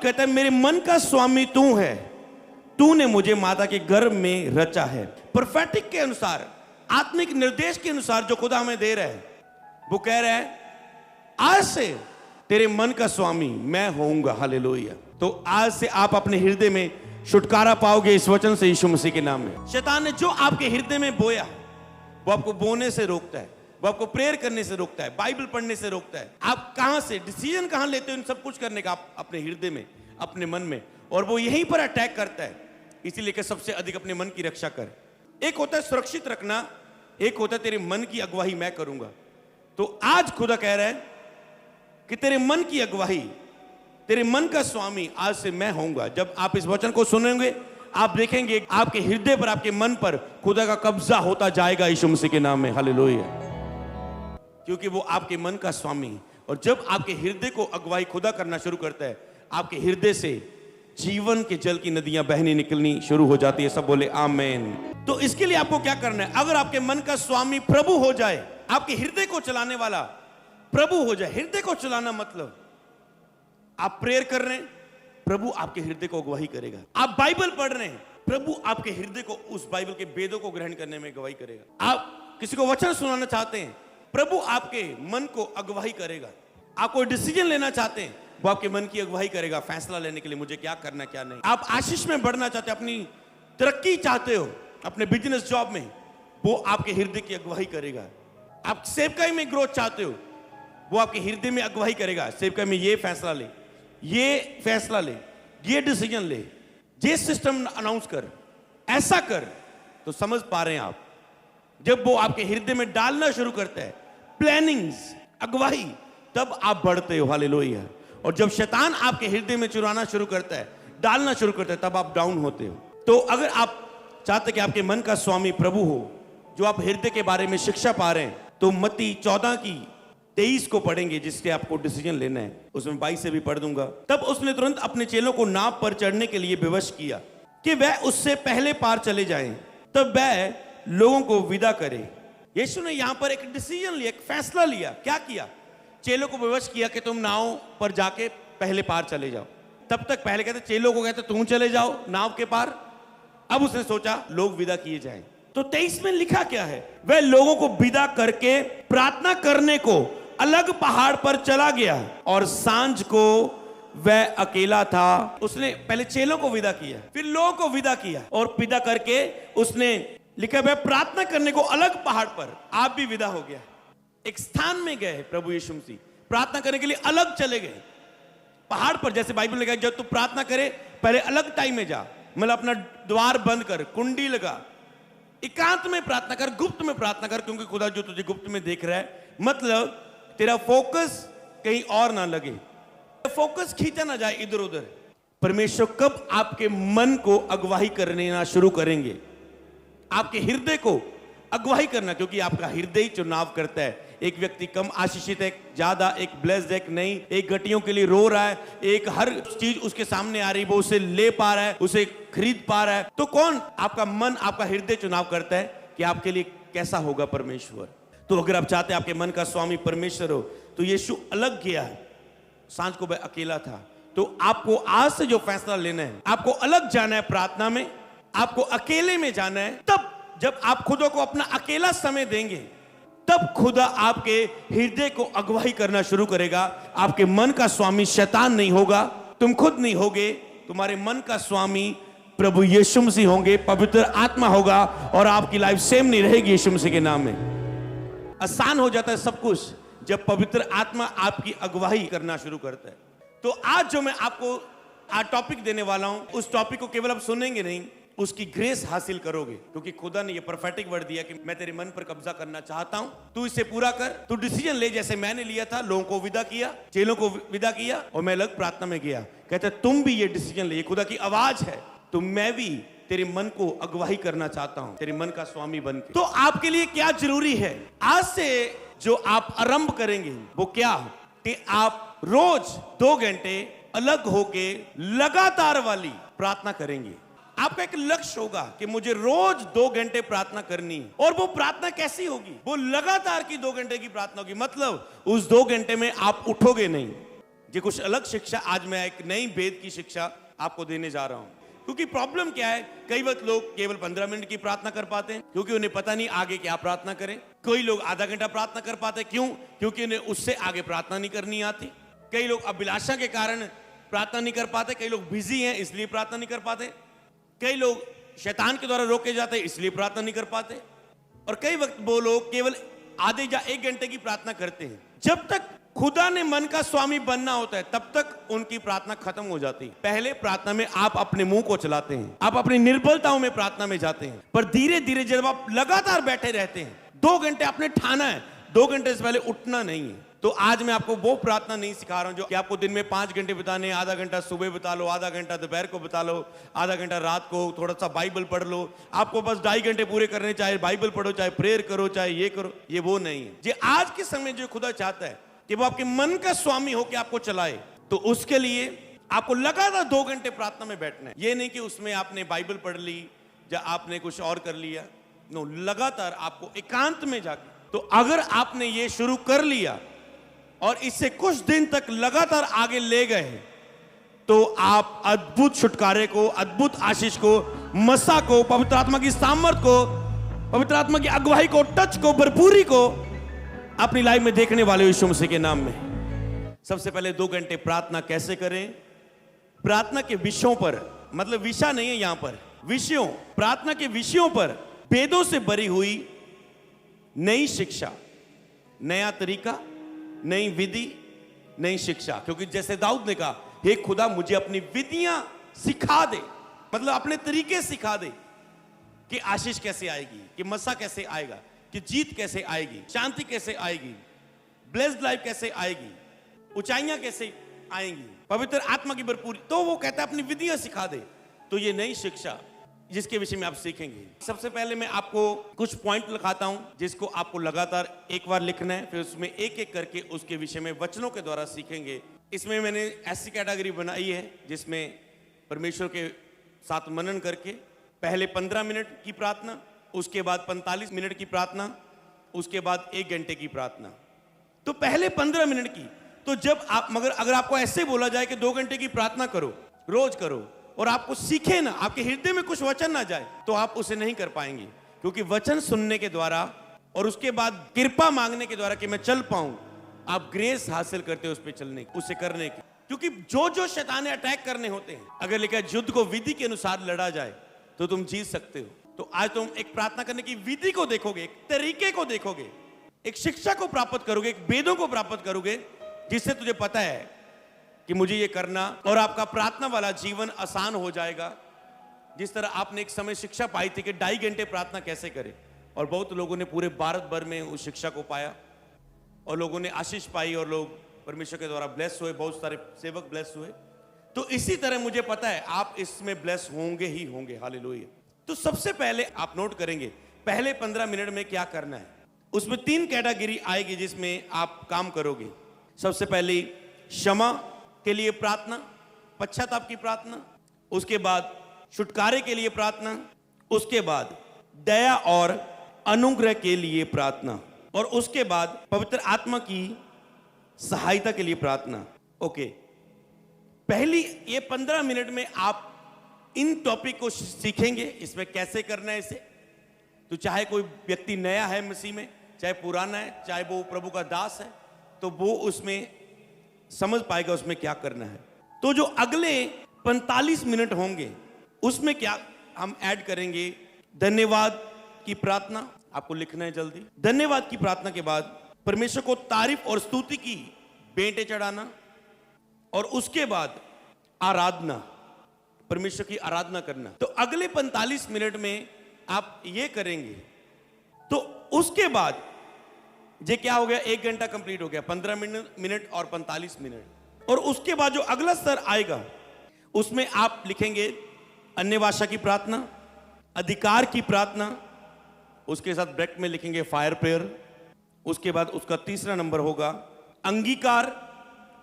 कहता है मेरे मन का स्वामी तू है, तूने मुझे माता के गर्भ में रचा है। प्रोफेटिक के अनुसार, आत्मिक निर्देश के अनुसार जो खुदा हमें दे रहा है, वो कह रहा है आज से तेरे मन का स्वामी मैं होऊंगा। हालेलुया। तो आज से आप अपने हृदय में छुटकारा पाओगे इस वचन से, यीशु मसीह के नाम में। शैतान ने जो आपके हृदय में बोया, वो आपको बोने से रोकता है, वो आपको प्रेयर करने से रोकता है, बाइबल पढ़ने से रोकता है। आप कहां से डिसीजन कहां लेते हो इन सब कुछ करने का? आप अपने हृदय में, अपने मन में, और वो यहीं पर अटैक करता है। इसीलिए कि सबसे अधिक अपने मन की रक्षा कर। एक होता है सुरक्षित रखना, एक होता है तेरे मन की अगुवाई मैं करूंगा। तो आज खुदा कह रहा है कि तेरे मन की अगुवाई, तेरे मन का स्वामी आज से मैं होऊंगा। जब आप इस वचन को सुनेंगे, आप देखेंगे आपके हृदय पर, आपके मन पर खुदा का कब्जा होता जाएगा यीशु मसीह के नाम में। हालेलुया। क्योंकि वो आपके मन का स्वामी, और जब आपके हृदय को अगुवाई खुदा करना शुरू करता है, आपके हृदय से जीवन के जल की नदियां बहनी निकलनी शुरू हो जाती है। सब बोले आमीन। तो इसके लिए आपको क्या करना है? अगर आपके मन का स्वामी प्रभु हो जाए, आपके हृदय को चलाने वाला प्रभु हो जाए। हृदय को चलाना मतलब आप प्रेयर कर रहे हैं, प्रभु आपके हृदय को अगुवाई करेगा। आप बाइबल पढ़ रहे हैं, प्रभु आपके हृदय को, उस बाइबल के वेदों को ग्रहण करने में अगुवाई करेगा। आप किसी को वचन सुनाना चाहते हैं, प्रभु आपके मन को अगुवाई करेगा। आप कोई डिसीजन लेना चाहते हैं, वो आपके मन की अगुवाई करेगा फैसला लेने के लिए, मुझे क्या करना क्या नहीं। आप आशीष में बढ़ना चाहते हैं, अपनी तरक्की चाहते हो अपने बिजनेस जॉब में, वो आपके हृदय की अगुवाई करेगा। आप सेवकाई में ग्रोथ चाहते हो, वो आपके हृदय में अगुवाई करेगा। सेवकाई में ये फैसला ले, ये फैसला ले, ये डिसीजन ले, ये सिस्टम अनाउंस कर, ऐसा कर। तो समझ पा रहे हैं आप, जब वो आपके हृदय में डालना शुरू करता है प्लानिंग्स, अगुवाई, तब आप बढ़ते हो। हालेलुया। और जब शैतान आपके हृदय में चुराना शुरू करता है, डालना शुरू करता है, तब आप डाउन होते हो। तो अगर आप चाहते कि आपके मन का स्वामी प्रभु हो, जो आप हृदय के बारे में शिक्षा पा रहे हैं, तो मत्ती 14:23 को पढ़ेंगे, जिससे आपको डिसीजन लेना है। उसमें 22 से भी पढ़ दूंगा। तब उसने तुरंत अपने चेलों को नाव पर चढ़ने के लिए विवश किया कि वह उससे पहले पार चले जाएं, तब वह लोगों को विदा करे। यीशु ने यहां पर एक डिसीजन लिया, एक फैसला लिया। क्या किया? चेलों को विवश किया कि तुम नाव पर जाके पहले पार चले जाओ। तब तक पहले कहते चेलों को कहते तुम चले जाओ नाव के पार। अब उसने सोचा लोग विदा किए जाएं। तो 23 में लिखा क्या है? वह लोगों को विदा करके प्रार्थना करने को अलग पहाड़ पर चला गया, और सांझ को वह अकेला था। उसने पहले चेलों को विदा किया, फिर लोगों को विदा किया, और विदा करके उसने लिखा वह प्रार्थना करने को अलग पहाड़ पर, आप भी विदा हो गया। एक स्थान में गए प्रभु यीशु मसीह, प्रार्थना करने के लिए अलग चले गए पहाड़ पर। जैसे बाइबल में कहा, जब तू प्रार्थना करे पहले अलग टाइम में जा, मतलब अपना द्वार बंद कर, कुंडी लगा, एकांत में प्रार्थना कर, गुप्त में प्रार्थना कर, क्योंकि खुदा जो तुझे गुप्त में देख रहा है, मतलब तेरा फोकस कहीं और ना लगे, फोकस खींचा ना जाए इधर उधर। परमेश्वर कब आपके मन को अगुवाई करने ना शुरू करेंगे? आपके हृदय को अगुवाई करना, क्योंकि आपका हृदय ही चुनाव करता है। एक व्यक्ति कम आशीषित है, ज्यादा, एक ब्लेस्ड है, नहीं, एक घटियों के लिए रो रहा है, एक हर चीज उसके सामने आ रही, वो उसे ले पा रहा है, उसे खरीद पा रहा है। तो कौन? आपका मन, आपका हृदय चुनाव करता है कि आपके लिए कैसा होगा परमेश्वर। तो अगर आप चाहते हैं आपके मन का स्वामी परमेश्वर हो, तो यीशु अलग गया है, सांझ को वह अकेला था। तो आपको आज से जो फैसला लेना है, आपको अलग जाना है प्रार्थना में, आपको अकेले में जाना है। तब जब आप खुदा को अपना अकेला समय देंगे, तब खुदा आपके हृदय को अगुवाई करना शुरू करेगा। आपके मन का स्वामी शैतान नहीं होगा, तुम खुद नहीं होगे, तुम्हारे मन का स्वामी प्रभु यीशु मसीह होंगे, पवित्र आत्मा होगा, और आपकी लाइफ सेम नहीं रहेगी यीशु मसीह के नाम में। आसान हो जाता है सब कुछ जब पवित्र आत्मा आपकी अगुवाई करना शुरू करता है। तो आज जो मैं आपको टॉपिक देने वाला हूं, उस टॉपिक को केवल आप सुनेंगे नहीं, उसकी ग्रेस हासिल करोगे, क्योंकि खुदा ने ये प्रोफेटिक वर्ड दिया कि मैं तेरे मन पर कब्जा करना चाहता हूं, तू इसे पूरा कर, तू डिसीजन ले, जैसे मैंने लिया था। लोगों को विदा किया, चेलों को विदा किया, और मैं अलग प्रार्थना में गया। कहते तुम भी ये डिसीजन ले, ये खुदा की आवाज है, तो मैं भी तेरे मन को अगुवाई करना चाहता हूं, तेरे मन का स्वामी बन के। तो आपके लिए क्या जरूरी है? आज से जो आप आरंभ करेंगे वो क्या? कि आप रोज 2 घंटे अलग होके लगातार वाली प्रार्थना करेंगे। आपका एक लक्ष्य होगा कि मुझे रोज 2 घंटे प्रार्थना करनी है। और वो प्रार्थना कैसी होगी? वो लगातार की 2 घंटे की प्रार्थना होगी। मतलब उस 2 घंटे में आप उठोगे नहीं, ये कुछ अलग शिक्षा, आज मैं एक नई वेद की शिक्षा आपको देने जा रहा हूं। क्योंकि प्रॉब्लम क्या है, कई वक्त लोग केवल 15 मिनट की प्रार्थना कर पाते हैं क्योंकि उन्हें पता नहीं आगे क्या प्रार्थना करें। कोई लोग आधा घंटा प्रार्थना कर पाते हैं, क्यों? क्योंकि उन्हें उससे आगे प्रार्थना नहीं करनी आती। कई लोग अभिलाषा के कारण प्रार्थना नहीं कर पाते, कई लोग बिजी हैं इसलिए प्रार्थना नहीं कर पाते, कई लोग शैतान के द्वारा रोके जाते हैं इसलिए प्रार्थना नहीं कर पाते, और कई वक्त वो लोग केवल आधे या 1 घंटे की प्रार्थना करते हैं। जब तक खुदा ने मन का स्वामी बनना होता है तब तक उनकी प्रार्थना खत्म हो जाती है। पहले प्रार्थना में आप अपने मुंह को चलाते हैं, आप अपनी निर्बलताओं में प्रार्थना में जाते हैं, पर धीरे धीरे जब आप लगातार बैठे रहते हैं, 2 घंटे आपने ठाना है, 2 घंटे से पहले उठना नहीं है। तो आज मैं आपको वो प्रार्थना नहीं सिखा रहा हूं जो कि आपको दिन में 5 घंटे बिताने, आधा घंटा सुबह बिता लो, आधा घंटा दोपहर को बिता लो, आधा घंटा रात को थोड़ा सा बाइबल पढ़ लो, आपको बस 2.5 घंटे पूरे करने, चाहे बाइबल पढ़ो, चाहे प्रेयर करो, चाहे ये करो, ये वो नहीं है। ये आज के समय जो खुदा चाहता है कि वो आपके मन का स्वामी होकर आपको चलाए, तो उसके लिए आपको लगातार 2 घंटे प्रार्थना में बैठना है। ये नहीं कि उसमें आपने बाइबल पढ़ ली या आपने कुछ और कर लिया, नो, लगातार आपको एकांत में जाके। तो अगर आपने ये शुरू कर लिया और इससे कुछ दिन तक लगातार आगे ले गए तो आप अद्भुत छुटकारे को, अद्भुत आशीष को, मसा को, पवित्र आत्मा की सामर्थ को, पवित्र आत्मा की अगुवाई को, टच को, भरपूरी को अपनी लाइफ में देखने वाले यीशु मसीह के नाम में। सबसे पहले 2 घंटे प्रार्थना कैसे करें? प्रार्थना के विषयों पर, मतलब विषय नहीं है यहां पर, विषयों, प्रार्थना के विषयों पर वेदों से भरी हुई नई शिक्षा, नया तरीका, नई विधि, नई शिक्षा। क्योंकि जैसे दाऊद ने कहा, हे खुदा मुझे अपनी विधियां सिखा दे, मतलब अपने तरीके सिखा दे कि आशीष कैसे आएगी, कि मसा कैसे आएगा, कि जीत कैसे आएगी, शांति कैसे आएगी, ब्लेस्ड लाइफ कैसे आएगी, ऊंचाइयां कैसे आएंगी, पवित्र आत्मा की भरपूरी। तो वो कहता है अपनी विधियां सिखा दे। तो ये नई शिक्षा जिसके विषय में आप सीखेंगे। सबसे पहले मैं आपको कुछ पॉइंट लिखाता हूं जिसको आपको लगातार एक बार लिखना है, फिर उसमें एक एक करके उसके विषय में वचनों के द्वारा सीखेंगे। इसमें मैंने ऐसी कैटेगरी बनाई है जिसमें परमेश्वर के साथ मनन करके पहले 15 मिनट की प्रार्थना, उसके बाद 45 मिनट की प्रार्थना, उसके बाद 1 घंटे की प्रार्थना। तो पहले 15 मिनट की, तो जब आप, मगर अगर आपको ऐसे बोला जाए कि 2 घंटे की प्रार्थना करो, रोज करो, और आपको सीखे ना, आपके हृदय में कुछ वचन ना जाए, तो आप उसे नहीं कर पाएंगे। क्योंकि वचन सुनने के द्वारा और उसके बाद कृपा मांगने के द्वारा कि मैं चल पाऊं, आप ग्रेस हासिल करते हो उस पर चलने की, उसे करने की। क्योंकि जो शैतान अटैक करने होते हैं, अगर लिखा है युद्ध को विधि के अनुसार लड़ा जाए तो तुम जीत सकते हो। तो आज तुम एक प्रार्थना करने की विधि को देखोगे, एक तरीके को देखोगे, एक शिक्षा को प्राप्त करोगे, एक वेदों को प्राप्त करोगे, जिससे तुझे पता है कि मुझे ये करना, और आपका प्रार्थना वाला जीवन आसान हो जाएगा। जिस तरह आपने एक समय शिक्षा पाई थी कि 2.5 घंटे प्रार्थना कैसे करें, और बहुत लोगों ने पूरे भारत भर में उस शिक्षा को पाया और लोगों ने आशीष पाई और लोग परमेश्वर के द्वारा ब्लेस हुए, बहुत सारे सेवक ब्लेस हुए। तो इसी तरह मुझे पता है आप इसमें ब्लेस होंगे ही होंगे। हालेलुया। तो सबसे पहले आप नोट करेंगे पहले 15 मिनट में क्या करना है। उसमें 3 कैटेगरी आएगी जिसमें आप काम करोगे। सबसे पहले क्षमा के लिए प्रार्थना, पश्चाताप की प्रार्थना, उसके बाद छुटकारे के लिए प्रार्थना, उसके बाद दया और अनुग्रह के लिए प्रार्थना, और उसके बाद पवित्र आत्मा की सहायता के लिए प्रार्थना। ओके, पहली ये 15 मिनट में आप इन टॉपिक को सीखेंगे, इसमें कैसे करना है इसे। तो चाहे कोई व्यक्ति नया है मसीह में, चाहे पुराना है, चाहे वो प्रभु का दास है, तो वो उसमें समझ पाएगा उसमें क्या करना है। तो जो अगले 45 मिनट होंगे उसमें क्या हम ऐड करेंगे, धन्यवाद की प्रार्थना। आपको लिखना है जल्दी। धन्यवाद की प्रार्थना के बाद परमेश्वर को तारीफ और स्तुति की भेंटें चढ़ाना, और उसके बाद आराधना, परमेश्वर की आराधना करना। तो अगले 45 मिनट में आप ये करेंगे। तो उसके बाद ये क्या हो गया, 1 घंटा कंप्लीट हो गया, 15 मिनट और 45 मिनट। और उसके बाद जो अगला स्तर आएगा उसमें आप लिखेंगे अन्य भाषा की प्रार्थना, अधिकार की प्रार्थना, उसके साथ ब्रैकेट में लिखेंगे फायर प्रेयर। उसके बाद उसका तीसरा नंबर होगा अंगीकार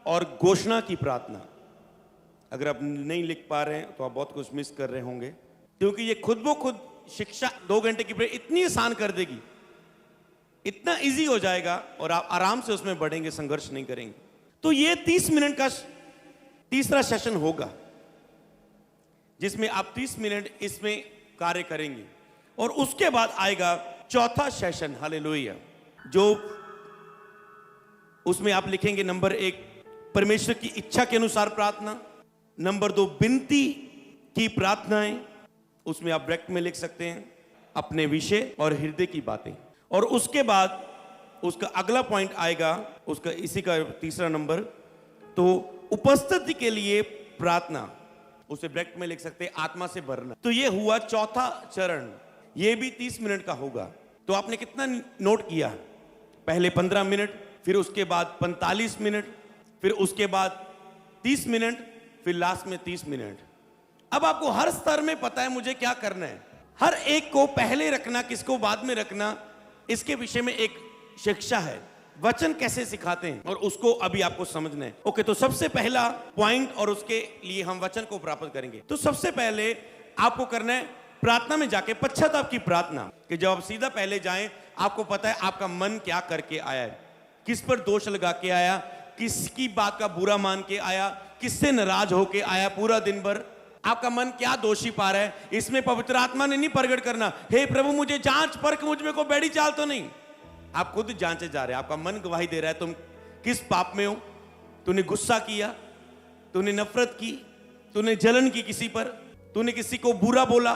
और घोषणा की प्रार्थना। अगर आप नहीं लिख पा रहे हैं तो आप बहुत कुछ मिस कर रहे होंगे, क्योंकि ये खुद ब खुद शिक्षा 2 घंटे की प्रेयर इतनी आसान कर देगी, इतना इजी हो जाएगा और आप आराम से उसमें बढ़ेंगे, संघर्ष नहीं करेंगे। तो ये 30 मिनट का तीसरा सेशन होगा, जिसमें आप 30 मिनट इसमें कार्य करेंगे। और उसके बाद आएगा चौथा सेशन, हालेलुया, जो उसमें आप लिखेंगे नंबर 1 परमेश्वर की इच्छा के अनुसार प्रार्थना, नंबर 2 विनती की प्रार्थनाएं, उसमें आप ब्रैकेट में लिख सकते हैं अपने विषय और हृदय की बातें। और उसके बाद उसका अगला पॉइंट आएगा, उसका इसी का तीसरा नंबर, तो उपस्थिति के लिए प्रार्थना, उसे ब्रैकेट में लिख सकते हैं आत्मा से भरना। तो ये हुआ चौथा चरण, ये भी 30 मिनट का होगा। तो आपने कितना नोट किया? पहले 15 मिनट, फिर उसके बाद 45 मिनट, फिर उसके बाद 30 मिनट, फिर लास्ट में 30 मिनट। अब आपको हर स्तर में पता है मुझे क्या करना है, हर एक को पहले रखना, किसको बाद में रखना, इसके विषय में एक शिक्षा है, वचन कैसे सिखाते हैं, और उसको अभी आपको समझना है। ओके, तो सबसे पहला पॉइंट, और उसके लिए हम वचन को प्राप्त करेंगे। तो सबसे पहले आपको करना है प्रार्थना में जाके पश्चाताप की प्रार्थना, कि जब आप सीधा पहले जाएं, आपको पता है आपका मन क्या करके आया है, किस पर दोष लगा के आया, किसकी बात का बुरा मान के आया, किससे नाराज होके आया, पूरा दिन भर आपका मन क्या दोषी पा रहा है। इसमें पवित्र आत्मा ने नहीं प्रकट करना, हे प्रभु मुझे जांच परख, मुझ में को बैठी चाल तो नहीं। आप खुद जांचे जा रहे हैं, आपका मन गवाही दे रहा है तुम किस पाप में हो। तूने गुस्सा किया, तूने नफरत की, तूने जलन की किसी पर, तूने किसी को बुरा बोला,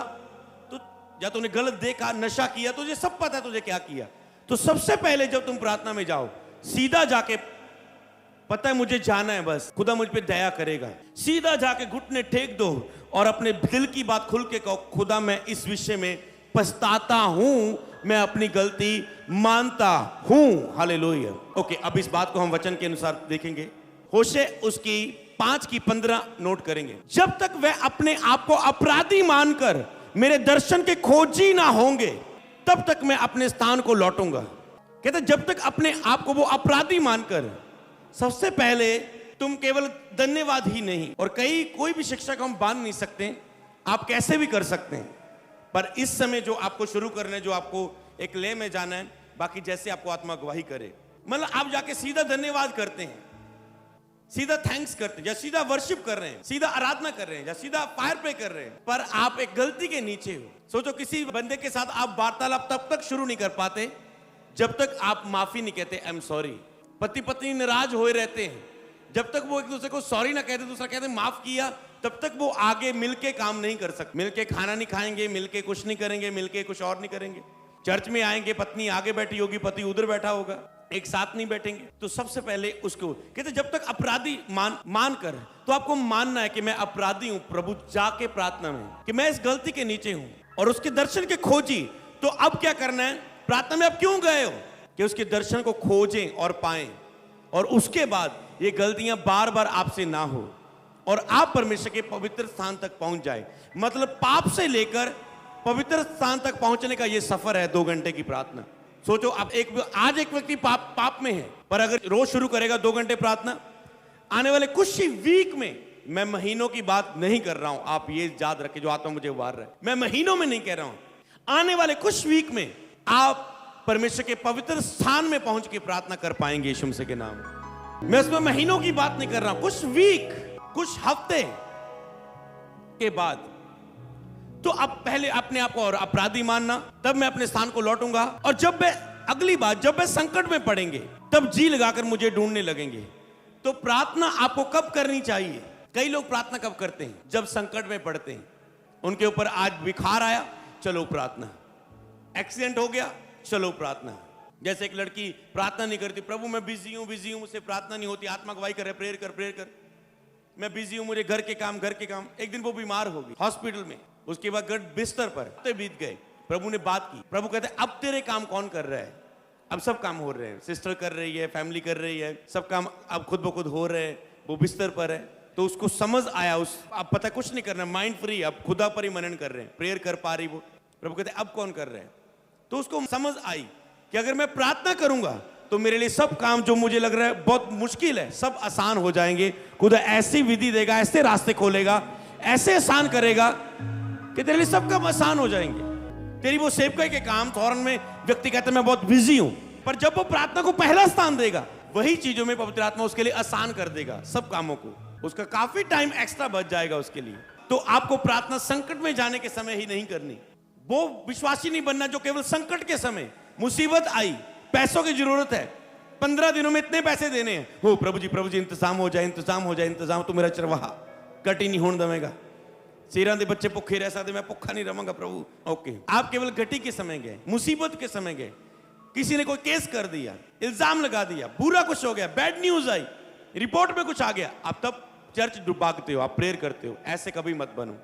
तो या तूने गलत देखा, नशा किया, तुझे सब पता है तुझे क्या किया। तो सबसे पहले जब तुम प्रार्थना में जाओ, सीधा जाके, पता है मुझे जाना है, बस खुदा मुझ पे दया करेगा, सीधा जाके घुटने टेक दो और अपने दिल की बात खुल के कहो, खुदा मैं इस विषय में पछताता हूं, मैं अपनी गलती मानता हूं। हालेलुया। ओके, अब इस बात को हम वचन के अनुसार देखेंगे। होशे उसकी 5 की 15 नोट करेंगे। जब तक वह अपने आप को अपराधी मानकर मेरे दर्शन के खोजी ना होंगे, तब तक मैं अपने स्थान को लौटूंगा। कहते जब तक अपने आप को वो अपराधी मानकर, सबसे पहले तुम केवल धन्यवाद ही नहीं, और कोई भी शिक्षा को हम बांध नहीं सकते, आप कैसे भी कर सकते हैं, पर इस समय जो आपको शुरू करना है, जो आपको एक ले में जाना है, बाकी जैसे आपको आत्मा गवाही करे, मतलब आप जाके सीधा धन्यवाद करते हैं, सीधा थैंक्स करते हैं, या सीधा वर्शिप कर रहे हैं, सीधा आराधना कर रहे हैं, या सीधा फायर पे कर रहे हैं, पर आप एक गलती के नीचे हो। सोचो किसी बंदे के साथ आप वार्तालाप तब तक शुरू नहीं कर पाते जब तक आप माफी नहीं कहते, आई एम सॉरी। पति पत्नी नाराज हुए रहते हैं, जब तक वो एक दूसरे को सॉरी ना कहते, दूसरा कहते माफ किया, तब तक वो आगे मिलके काम नहीं कर सकते। मिलके खाना नहीं खाएंगे, मिलके कुछ नहीं करेंगे, मिलके कुछ और नहीं करेंगे। चर्च में आएंगे, पत्नी आगे बैठी होगी, पति उधर बैठा होगा, एक साथ नहीं बैठेंगे। तो सबसे पहले उसको कहते जब तक अपराधी मान कर, तो आपको मानना है कि मैं अपराधी हूं, प्रभु जाके प्रार्थना में कि मैं इस गलती के नीचे हूं, और उसके दर्शन के खोजी। तो अब क्या करना है, प्रार्थना में अब क्यों गए हो, कि उसके दर्शन को खोजें और पाएं, और उसके बाद ये गलतियां बार बार आपसे ना हो, और आप परमेश्वर के पवित्र स्थान तक पहुंच जाए। मतलब पाप से लेकर पवित्र स्थान तक पहुंचने का ये सफर है 2 घंटे की प्रार्थना। सोचो आप आज एक व्यक्ति पाप में है, पर अगर रोज शुरू करेगा 2 घंटे प्रार्थना, आने वाले कुछ ही वीक में, मैं महीनों की बात नहीं कर रहा हूं, आप ये याद रखें जो आत्मा मुझे उबार रहा है, मैं महीनों में नहीं कह रहा हूं, आने वाले कुछ वीक में आप परमेश्वर के पवित्र स्थान में पहुंच के प्रार्थना कर पाएंगे यीशु मसीह के नाम में। मैं उसमें महीनों की बात नहीं कर रहा हूं, कुछ वीक, कुछ हफ्ते के बाद। तो अब पहले अपने आप को और अपराधी मानना, तब मैं अपने स्थान को लौटूंगा, और जब मैं अगली बार जब मैं संकट में पड़ेंगे, तब जी लगाकर मुझे ढूंढने लगेंगे। तो प्रार्थना आपको कब करनी चाहिए? कई लोग प्रार्थना कब करते हैं? जब संकट में पड़ते हैं। उनके ऊपर आज बुखार आया, चलो प्रार्थना, एक्सीडेंट हो गया, चलो प्रार्थना। जैसे एक लड़की प्रार्थना नहीं करती, प्रभु मैं बिजी हूं, मुझसे प्रार्थना नहीं होती, आत्मा गवाही कर, प्रेयर कर, मैं बिजी हूं, मुझे घर के काम। एक दिन वो बीमार हो गई हॉस्पिटल में, उसके बाद बिस्तर पर बीत गए, प्रभु ने बात की, प्रभु कहते अब तेरे काम कौन कर रहा है? अब सब काम हो रहे हैं, सिस्टर कर रही है, फैमिली कर रही है, सब काम अब खुद ब खुद हो रहे हैं, वो बिस्तर पर है। तो उसको समझ आया, अब पता कुछ नहीं करना, माइंड फ्री, अब खुदा पर ही मनन कर रहे हैं, प्रेयर कर पा रही वो। प्रभु कहते अब कौन कर रहे हैं? तो उसको समझ आई कि अगर मैं प्रार्थना करूंगा तो मेरे लिए सब काम जो मुझे लग रहा है बहुत मुश्किल है, सब आसान हो जाएंगे। खुदा ऐसी विधि देगा, ऐसे रास्ते खोलेगा, ऐसे आसान करेगा कि तेरे लिए सब काम आसान हो जाएंगे। तेरी वो सेवकाई के काम फौरन में व्यक्ति कहता है मैं बहुत बिजी हूं, पर जब वो प्रार्थना को पहला स्थान देगा, वही चीजों में पवित्र आत्मा उसके लिए आसान कर देगा सब कामों को। उसका काफी टाइम एक्स्ट्रा बच जाएगा उसके लिए। तो आपको प्रार्थना संकट में जाने के समय ही नहीं करनी। वो विश्वासी नहीं बनना जो केवल संकट के समय, मुसीबत आई, पैसों की जरूरत है, 15 दिनों में इतने पैसे देने हैं, हो प्रभु जी इंतजाम हो जाए, इंतजाम हो जाए, इंतजाम, तो मेरा चरवाहा कट ही नहीं होने देवेगा। सीरा दे बच्चे भुखे रह सकते, मैं भुखा नहीं रहूंगा प्रभु। ओके, आप केवल घटी के समय गए, मुसीबत के समय गए, किसी ने कोई केस कर दिया, इल्जाम लगा दिया, बुरा कुछ हो गया, बैड न्यूज आई, रिपोर्ट में कुछ आ गया, आप तब चर्च भागते हो, आप प्रेयर करते हो। ऐसे कभी मत बनो।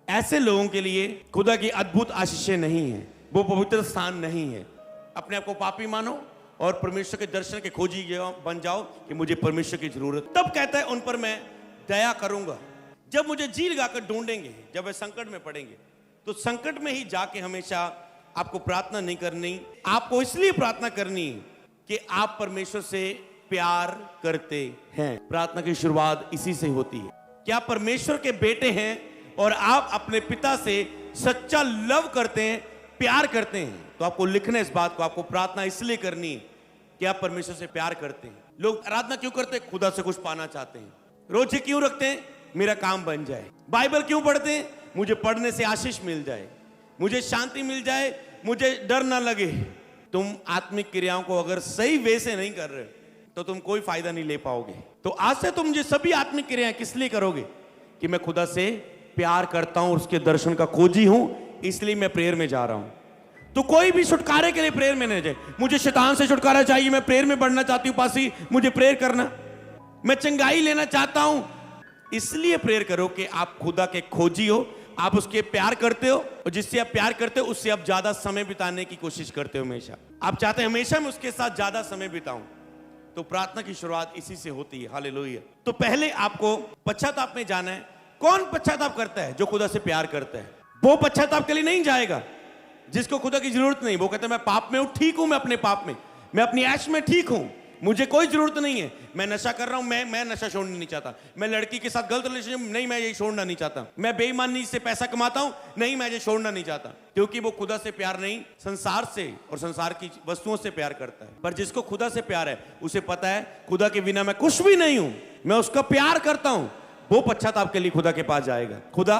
ऐसे लोगों के लिए खुदा की अद्भुत आशीषें नहीं है, वो पवित्र स्थान नहीं है। अपने आप को पापी मानो और परमेश्वर के दर्शन के खोजी बन जाओ कि मुझे परमेश्वर की जरूरत। तब कहता है उन पर मैं दया करूंगा। जब मुझे जी लगाकर ढूंढेंगे, जब वे संकट में पड़ेंगे, तो संकट में ही जाके हमेशा आपको प्रार्थना नहीं करनी। आपको इसलिए प्रार्थना करनी कि आप परमेश्वर से प्यार करते हैं। प्रार्थना की शुरुआत इसी से होती है कि आप परमेश्वर के बेटे हैं और आप अपने पिता से सच्चा लव करते हैं, प्यार करते हैं। तो आपको लिखना है इस बात को, आपको प्रार्थना इसलिए करनी है कि आप परमेश्वर से प्यार करते हैं। लोग आराधना क्यों करते हैं? खुदा से कुछ पाना चाहते हैं। रोजे क्यों रखते हैं? मेरा काम बन जाए। बाइबल क्यों पढ़ते हैं? मुझे पढ़ने से आशीष मिल जाए, मुझे शांति मिल जाए, मुझे डर ना लगे। तुम आत्मिक क्रियाओं को अगर सही वे से नहीं कर रहे तो तुम कोई फायदा नहीं ले पाओगे। तो आज से तुम ये सभी आत्मिक क्रियाएं किस लिए करोगे? कि मैं खुदा से प्यार करता हूं, उसके दर्शन का खोजी हूं, इसलिए मैं प्रेयर में जा रहा हूं। तो कोई भी छुटकारे के लिए प्रेयर में नहीं जाए। मुझे शैतान से छुटकारा चाहिए, मैं प्रेयर में बढ़ना चाहती हूं, पासी मुझे प्रेयर करना, मैं चंगाई लेना चाहता हूं, इसलिए प्रेयर करो कि आप खुदा के खोजी हो, आप उसके प्यार करते हो, और जिससे आप प्यार करते हो उससे आप ज्यादा समय बिताने की कोशिश करते हो। हमेशा आप चाहते हैं हमेशा मैं उसके साथ ज्यादा समय बिताऊं। तो प्रार्थना की शुरुआत इसी से होती है। हालेलुया। तो पहले आपको पश्चाताप में जाना है। कौन पश्चाताप करता है? जो खुदा से प्यार करता है। वो पश्चाताप के लिए नहीं जाएगा जिसको खुदा की जरूरत नहीं। वो कहता है मैं पाप में हूं, ठीक हूं, मैं अपने पाप में, मैं अपनी ऐश में ठीक हूं, मुझे कोई जरूरत नहीं है। मैं नशा कर रहा हूं, मैं नशा छोड़ना नहीं चाहता। मैं लड़की के साथ गलत रिलेशनशिप, नहीं, मैं ये छोड़ना नहीं चाहता। मैं बेईमानी से पैसा कमाता हूं, नहीं, मैं ये छोड़ना नहीं चाहता। क्योंकि वो खुदा से प्यार नहीं, संसार से और संसार की वस्तुओं से प्यार करता है। पर जिसको खुदा से प्यार है उसे पता है खुदा के बिना मैं कुछ भी नहीं हूं, मैं उसका प्यार करता हूं। वो पश्चाताप के लिए खुदा के पास जाएगा। खुदा,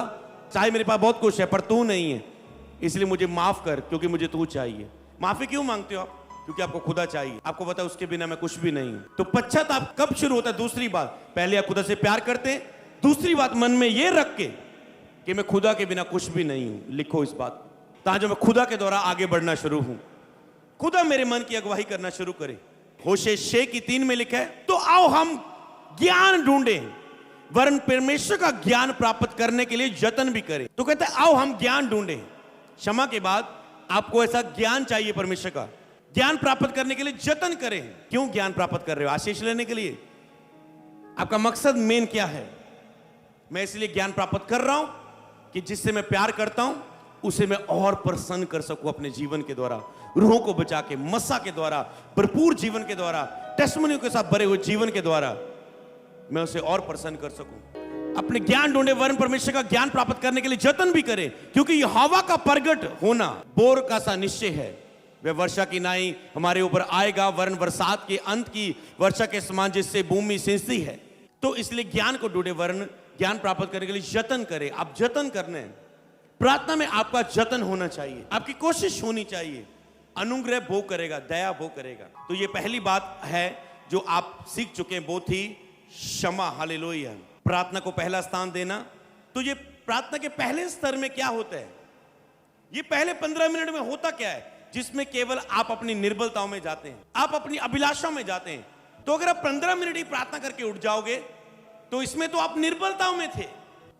चाहे मेरे पास बहुत कुछ है पर तू नहीं है, इसलिए मुझे माफ कर, क्योंकि मुझे तू चाहिए। माफी क्यों मांगते हो आप? क्योंकि आपको खुदा चाहिए। आपको पता है उसके बिना मैं कुछ भी नहीं हूं। तो पश्चाताप कब शुरू होता है? दूसरी बात, पहले आप खुदा से प्यार करते हैं, दूसरी बात मन में यह रख के कि मैं खुदा के बिना कुछ भी नहीं हूं। लिखो इस बात को, ताकि मैं खुदा के द्वारा आगे बढ़ना शुरू हूं, खुदा मेरे मन की अगुवाई करना शुरू करे। होशे 6:3 में लिखा है, तो आओ हम ज्ञान ढूंढें, वरन परमेश्वर का ज्ञान प्राप्त करने के लिए यत्न भी करें। तो कहते हैं आओ हम ज्ञान ढूंढें। क्षमा के बाद आपको ऐसा ज्ञान चाहिए, परमेश्वर का ज्ञान प्राप्त करने के लिए यत्न करें। क्यों ज्ञान प्राप्त कर रहे हो? आशीष लेने के लिए? आपका मकसद मेन क्या है? मैं इसलिए ज्ञान प्राप्त कर रहा हूं कि जिससे मैं प्यार करता हूं उसे मैं और प्रसन्न कर सकूं अपने जीवन के द्वारा, रूहों को बचा के, मस्सा के द्वारा, भरपूर जीवन के द्वारा, टेस्टिमनियों के साथ भरे हुए जीवन के द्वारा मैं उसे और प्रसन्न कर सकूं। अपने ज्ञान ढूंढे, वरन परमेश्वर का ज्ञान प्राप्त करने के लिए यत्न भी करे, क्योंकि यहोवा का प्रगट होना बोर का सा निश्चय है। वह वर्षा की नाई हमारे ऊपर आएगा, वरन बरसात के अंत की वर्षा के समान, जिससे भूमि सिंचती है। तो इसलिए ज्ञान को ढूंढे, वरन ज्ञान प्राप्त करने के लिए यत्न करे। आप यत्न करने हैं। प्रार्थना में आपका यत्न होना चाहिए, आपकी कोशिश होनी चाहिए। अनुग्रह वो करेगा, दया वो करेगा। तो ये पहली बात है जो आप सीख चुके हैं, वो थी क्षमा। हालेलुया। प्रार्थना को पहला स्थान देना। तो ये प्रार्थना के पहले स्तर में क्या होता है? ये पहले 15 मिनट में होता क्या है? जिसमें केवल आप अपनी निर्बलताओं में जाते हैं, आप अपनी अभिलाषाओं में जाते हैं। तो अगर आप 15 मिनट ही प्रार्थना करके उठ जाओगे तो इसमें तो आप निर्बलताओं में थे,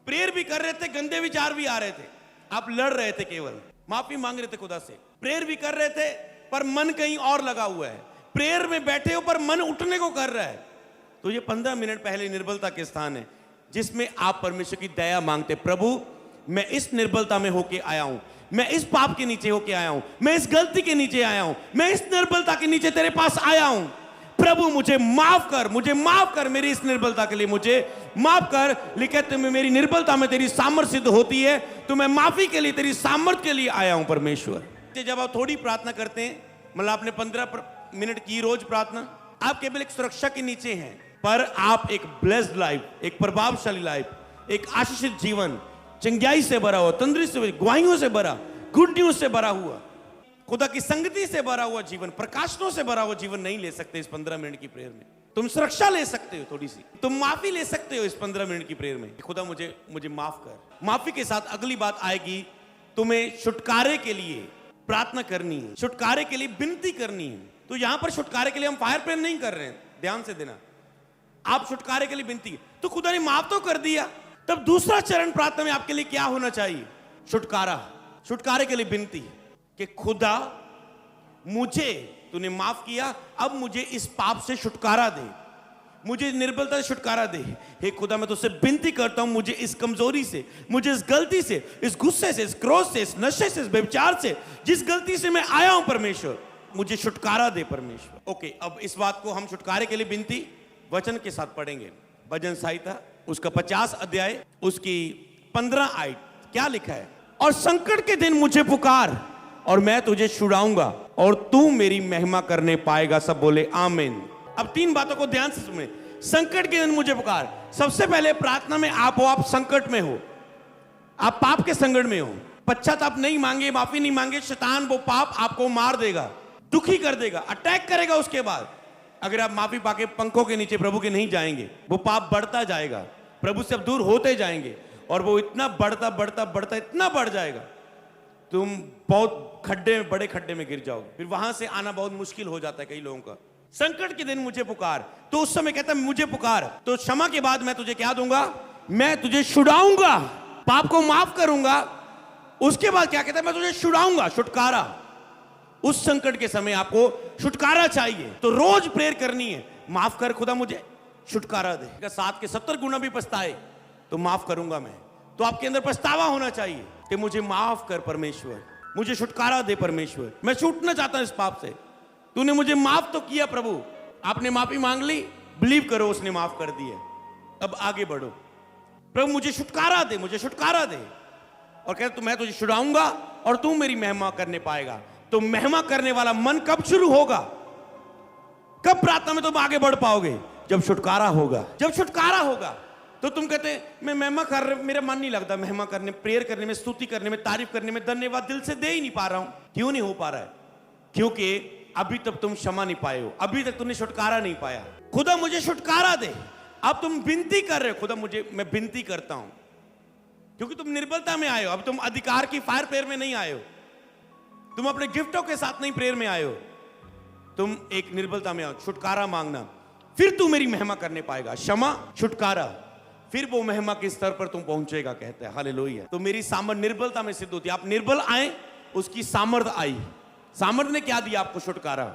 प्रेयर भी कर रहे थे, गंदे विचार भी आ रहे थे, आप लड़ रहे थे, केवल माफी मांग रहे थे खुदा से, प्रेयर भी कर रहे थे पर मन कहीं और लगा हुआ है, प्रेयर में बैठे हो पर मन उठने को कर रहा है। तो ये 15 मिनट पहले निर्बलता के स्थान है, जिसमें आप परमेश्वर की दया मांगते। प्रभु, मैं इस निर्बलता में होके आया हूं, मैं इस पाप के नीचे होके आया हूं, मैं इस गलती के नीचे आया हूं, मैं इस निर्बलता के नीचे तेरे पास आया हूं। प्रभु मुझे माफ कर, मुझे माफ कर, मेरी इस निर्बलता के लिए मुझे माफ कर। लिखे तुम्हें मेरी निर्बलता में तेरी सामर्थ्य सिद्ध होती है, तो मैं माफी के लिए, तेरी सामर्थ्य के लिए आया हूं परमेश्वर। जब आप थोड़ी प्रार्थना करते हैं, मतलब आपने 15 मिनट की रोज प्रार्थना, आप केवल एक सुरक्षा के नीचे हैं, पर आप एक ब्लेस्ड लाइफ, एक प्रभावशाली लाइफ, एक आशीषित जीवन, चंगाई से भरा हुआ, तंदुरुस्ती से, गवाहियों से भरा, गुड न्यूज से भरा हुआ, खुदा की संगति से भरा हुआ जीवन, प्रकाशनों से भरा हुआ जीवन नहीं ले सकते इस 15 मिनट की प्रेयर में। तुम सुरक्षा ले सकते हो थोड़ी सी, तुम माफी ले सकते हो इस 15 मिनट की प्रेयर में। खुदा मुझे माफ कर। माफी के साथ अगली बात आएगी, तुम्हें छुटकारे के लिए प्रार्थना करनी है, छुटकारे के लिए विनती करनी है। तो यहां पर छुटकारे के लिए हम फायर प्रेयर नहीं कर रहे हैं, ध्यान से देना। आप छुटकारे के लिए विनती, तो खुदा ने माफ तो कर दिया, तब दूसरा चरण प्रार्थना में आपके लिए क्या होना चाहिए? छुटकारा। छुटकारे के लिए विनती कि खुदा मुझे तूने माफ किया, अब मुझे इस पाप से छुटकारा दे, मुझे निर्बलता से छुटकारा दे। हे खुदा, मैं तुझसे विनती करता हूं, मुझे इस कमजोरी से, मुझे इस गलती से, इस गुस्से से, इस क्रोध से, इस नशे से, इस व्यभिचार से, जिस गलती से मैं आया हूं परमेश्वर, मुझे छुटकारा दे परमेश्वर। ओके, अब इस बात को हम छुटकारे के लिए विनती वचन के साथ पढ़ेंगे। भजन संहिता उसका 50 अध्याय उसकी 15 आयत क्या लिखा है? और संकट के दिन मुझे पुकार और मैं तुझे छुड़ाऊंगा और तू मेरी महिमा करने पाएगा। सब बोले आमीन। अब 3 बातों को ध्यान से सुने। संकट के दिन मुझे पुकार, सबसे पहले प्रार्थना में आप संकट में हो, आप पाप के संकट में हो, पश्चाताप नहीं मांगे, माफी नहीं मांगे, शैतान वो पाप आपको मार देगा, दुखी कर देगा, अटैक करेगा। उसके बाद अगर आप माफी पाके पंखों के नीचे प्रभु के नहीं जाएंगे, वो पाप बढ़ता जाएगा, प्रभु से अब दूर होते जाएंगे, और वो इतना बढ़ता बढ़ता बढ़ता इतना बढ़ जाएगा, तुम बहुत खड्डे में, बड़े खड्डे में गिर जाओगे। फिर वहां से आना बहुत मुश्किल हो जाता है कई लोगों का। संकट के दिन मुझे पुकार, तो उस समय कहता है मुझे पुकार, तो क्षमा के बाद मैं तुझे क्या दूंगा? मैं तुझे छुड़ाऊंगा, पाप को माफ करूंगा। उसके बाद क्या कहता है? मैं तुझे छुड़ाऊंगा, छुटकारा। उस संकट के समय आपको छुटकारा चाहिए, तो रोज प्रेयर करनी है, माफ कर खुदा, मुझे छुटकारा दे। अगर 7 के 70 गुना भी पछताए तो माफ करूंगा मैं। तो आपके अंदर पछतावा होना चाहिए कि मुझे माफ कर परमेश्वर, मुझे छुटकारा दे परमेश्वर, मैं छूटना चाहता हूं इस पाप से। तूने मुझे माफ तो किया प्रभु, आपने माफी मांग ली, बिलीव करो उसने माफ कर दी है, अब आगे बढ़ो। प्रभु मुझे छुटकारा दे, मुझे छुटकारा दे। और कहते तो मैं तुझे छुड़ाऊंगा और तू मेरी महिमा करने पाएगा। तो महिमा करने वाला मन कब शुरू होगा? कब प्रार्थना में तुम आगे बढ़ पाओगे? जब छुटकारा होगा। जब छुटकारा होगा तो तुम कहते मैं महिमा कर रहा, मेरा मन नहीं लगता महिमा करने, प्रेयर करने में, स्तुति करने में, तारीफ करने में, धन्यवाद दिल से दे ही नहीं पा रहा हूं। क्यों नहीं हो पा रहा है? क्योंकि अभी तक तुम क्षमा नहीं पाए हो, अभी तक तुमने छुटकारा नहीं पाया। खुदा मुझे छुटकारा दे। अब तुम विनती कर रहे हो, खुदा मुझे, मैं विनती करता हूं, क्योंकि तुम निर्बलता में आए हो। अब तुम अधिकार की फायर प्रेयर में नहीं आए हो, तुम अपने गिफ्टों के साथ नहीं प्रेयर में आए हो, तुम एक निर्बलता में आओ। छुटकारा मांगना, फिर तू मेरी महिमा करने पाएगा। क्षमा, छुटकारा, फिर वो महिमा के स्तर पर तुम पहुंचेगा, कहते हैं हालेलुया। तो मेरी सामर्थ निर्बलता में सिद्ध होती है। आप निर्बल आए, उसकी सामर्थ आई। सामर्थ ने क्या दिया आपको? छुटकारा।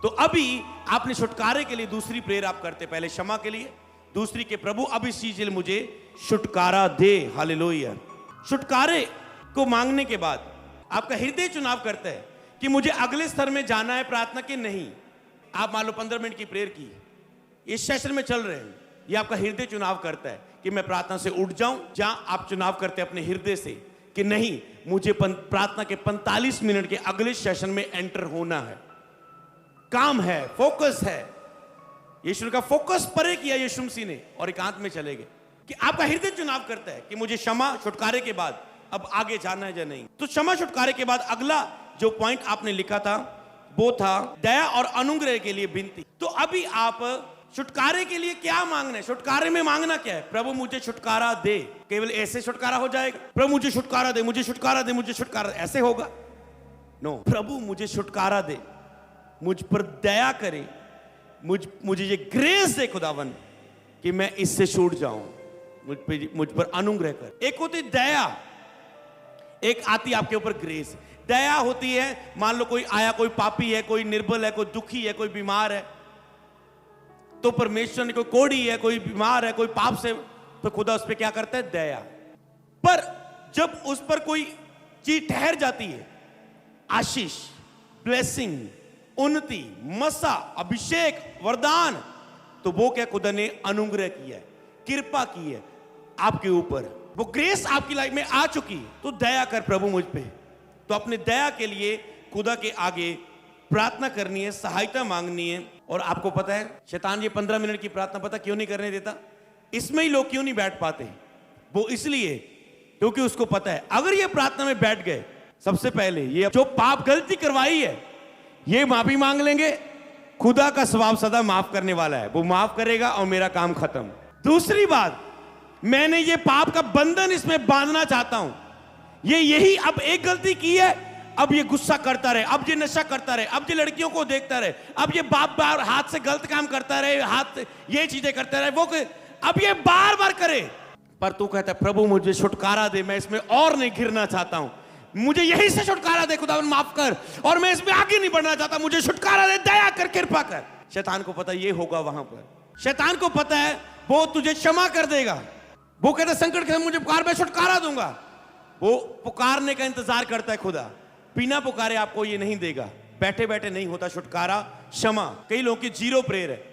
तो अभी आपने छुटकारे के लिए दूसरी प्रेयर आप करते, पहले क्षमा के लिए, दूसरी के प्रभु अब इस चीज के लिए मुझे छुटकारा दे। हालेलुया। छुटकारे को मांगने के बाद आपका हृदय चुनाव करता है कि मुझे अगले स्तर में जाना है प्रार्थना के नहीं। आप मान लो 15 मिनट की प्रेयर की, इस सेशन में चल रहे हैं, ये आपका हृदय चुनाव करता है कि मैं प्रार्थना से उठ जाऊं। जहां आप चुनाव करते हैं अपने हृदय से कि नहीं, मुझे प्रार्थना के 45 मिनट के अगले सेशन में एंटर होना है, काम है, फोकस है। यीशु का फोकस परे किया यीशु मसीह ने और एकांत में चले गए। कि आपका हृदय चुनाव करता है कि मुझे क्षमा, छुटकारे के बाद अब आगे जाना है या नहीं। तो क्षमा, छुटकारे के बाद अगला जो पॉइंट आपने लिखा था वो था दया और अनुग्रह के लिए विनती। तो अभी आप छुटकारे के लिए क्या मांगना है? छुटकारे में मांगना क्या है? प्रभु मुझे छुटकारा दे। केवल ऐसे छुटकारा हो जाएगा? प्रभु मुझे छुटकारा दे, मुझे छुटकारा दे, मुझे छुटकारा, ऐसे होगा? नो। प्रभु मुझे छुटकारा दे, मुझ पर दया करे, मुझे ये ग्रेस दे खुदावन कि मैं इससे छूट जाऊं, मुझ पर अनुग्रह कर। एक होती दया, एक आती आपके ऊपर ग्रेस। दया होती है, मान लो कोई आया, कोई पापी है, कोई निर्बल है, कोई दुखी है, कोई बीमार है, तो परमेश्वर ने, कोई कोढ़ी है, कोई बीमार है, कोई पाप से, तो खुदा उस पर क्या करता है? दया। पर जब उस पर कोई चीज ठहर जाती है, आशीष, ब्लेसिंग, उन्नति, मसा, अभिषेक, वरदान, तो वो क्या? खुदा ने अनुग्रह किया है, कृपा की है आपके ऊपर, वो ग्रेस आपकी लाइफ में आ चुकी है। तो दया कर प्रभु मुझ पे। तो अपने दया के लिए खुदा के आगे प्रार्थना करनी है, सहायता मांगनी है। और आपको पता है शैतान ये 15 मिनट की प्रार्थना पता क्यों नहीं करने देता? इसमें ही लोग क्यों नहीं बैठ पाते? वो इसलिए क्योंकि उसको पता है अगर ये प्रार्थना में बैठ गए, सबसे पहले ये जो पाप गलती करवाई है ये माफी मांग लेंगे, खुदा का स्वभाव सदा माफ करने वाला है, वो माफ करेगा और मेरा काम खत्म। दूसरी बात, मैंने ये पाप का बंधन इसमें बांधना चाहता हूं, ये यही अब एक गलती की है, अब ये गुस्सा करता रहे, अब ये नशा करता रहे, अब ये लड़कियों को देखता रहे, अब ये बार बार हाथ से गलत काम करता रहे, हाथ से ये चीजें करता रहे, वो अब ये बार बार करे। पर तू कहता है प्रभु मुझे छुटकारा दे, मैं इसमें और नहीं घिरना चाहता हूं, मुझे यही से छुटकारा दे खुदा, माफ कर, और मैं इसमें आगे नहीं बढ़ना चाहता, मुझे छुटकारा दे, दया कर, कृपा कर। शैतान को पता ये होगा वहां पर, शैतान को पता है वो तुझे क्षमा कर देगा। वो कहता है संकट के समय मुझे पुकार, मैं छुटकारा दूंगा। वो पुकारने का इंतजार करता है खुदा, बिना पुकारे आपको ये नहीं देगा। बैठे बैठे नहीं होता छुटकारा, क्षमा। कई लोगों की जीरो प्रेयर है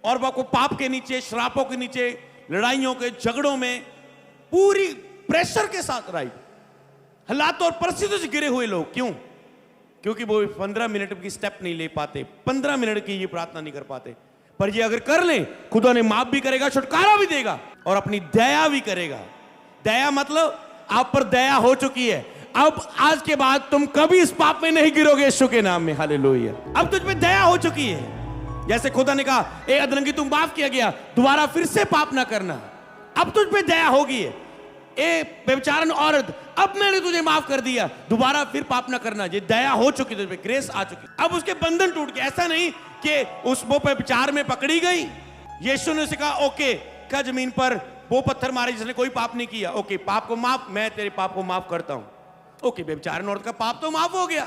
और वो आपको पाप के नीचे, श्रापों के नीचे, लड़ाइयों के, झगड़ों में, पूरी प्रेशर के साथ, राइट, हालातों और परिस्थितियों से गिरे हुए लोग। क्यों? क्योंकि वो 15 मिनट की स्टेप नहीं ले पाते, 15 मिनट की ये प्रार्थना नहीं कर पाते। पर ये अगर कर ले, खुदा ने माफ भी करेगा, छुटकारा भी देगा और अपनी दया भी करेगा। दया मतलब आप पर दया हो चुकी है, अब आज के बाद तुम कभी इस पाप में नहीं गिरोगे यीशु के नाम में, हालेलुया। अब तुझ पे दया हो चुकी है, जैसे खुदा ने कहा ए अदरंगी तुम माफ किया गया, दोबारा फिर से पाप ना करना। अब तुझ पे दया होगी है, ए बेचारन औरत, अब मैंने तुझे माफ कर दिया, दोबारा फिर पाप ना करना। ये दया हो चुकी, तुझ पे ग्रेस आ चुकी। अब उसके बंधन टूट गए। ऐसा नहीं कि उस वो बेचार में पकड़ी गई, यीशु ने उसे कहा ओके का जमीन पर वो पत्थर मारे जिसने कोई पाप नहीं किया, ओके पाप को माफ, मैं तेरे पाप को माफ करता हूं, ओके बेचारन औरत का पाप तो माफ हो गया।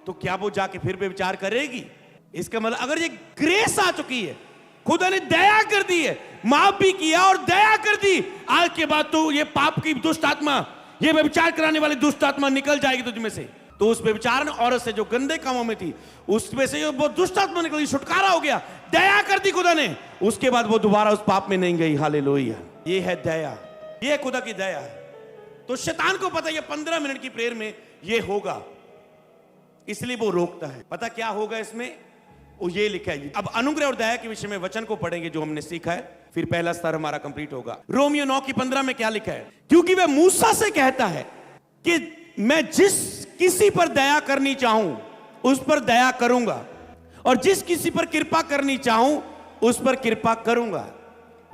तो क्या वो जाके फिर बेविचार करेगी? इसका मतलब अगर ये ग्रेस आ चुकी है, खुदा ने दया कर दी है, माफ भी किया और दया कर दी, आज के बाद तो ये पाप की दुष्ट आत्मा, ये व्यभिचार कराने वाली दुष्ट आत्मा निकल जाएगी तुझ में से। तो उस व्यभिचार औरत से जो गंदे कामों में थी, उसमें से जो बहुत दुष्ट आत्मा निकली, छुटकारा हो गया, दया कर दी खुदा ने, उसके बाद वो दोबारा उस पाप में नहीं गई। हालेलुया। ये है दया, ये खुदा की दया है। तो शैतान को पता है 15 मिनट की प्रेयर में ये होगा, इसलिए वो रोकता है। पता क्या होगा इसमें? वो ये लिखा है। अब अनुग्रह और दया के विषय में वचन को पढ़ेंगे जो हमने सीखा है, फिर पहला स्तर हमारा कंप्लीट होगा। रोमियो 9:15 में क्या लिखा है? क्योंकि वह मूसा से कहता है कि मैं जिस किसी पर दया करनी चाहूं उस पर दया करूंगा, और जिस किसी पर कृपा करनी चाहूं उस पर कृपा करूंगा।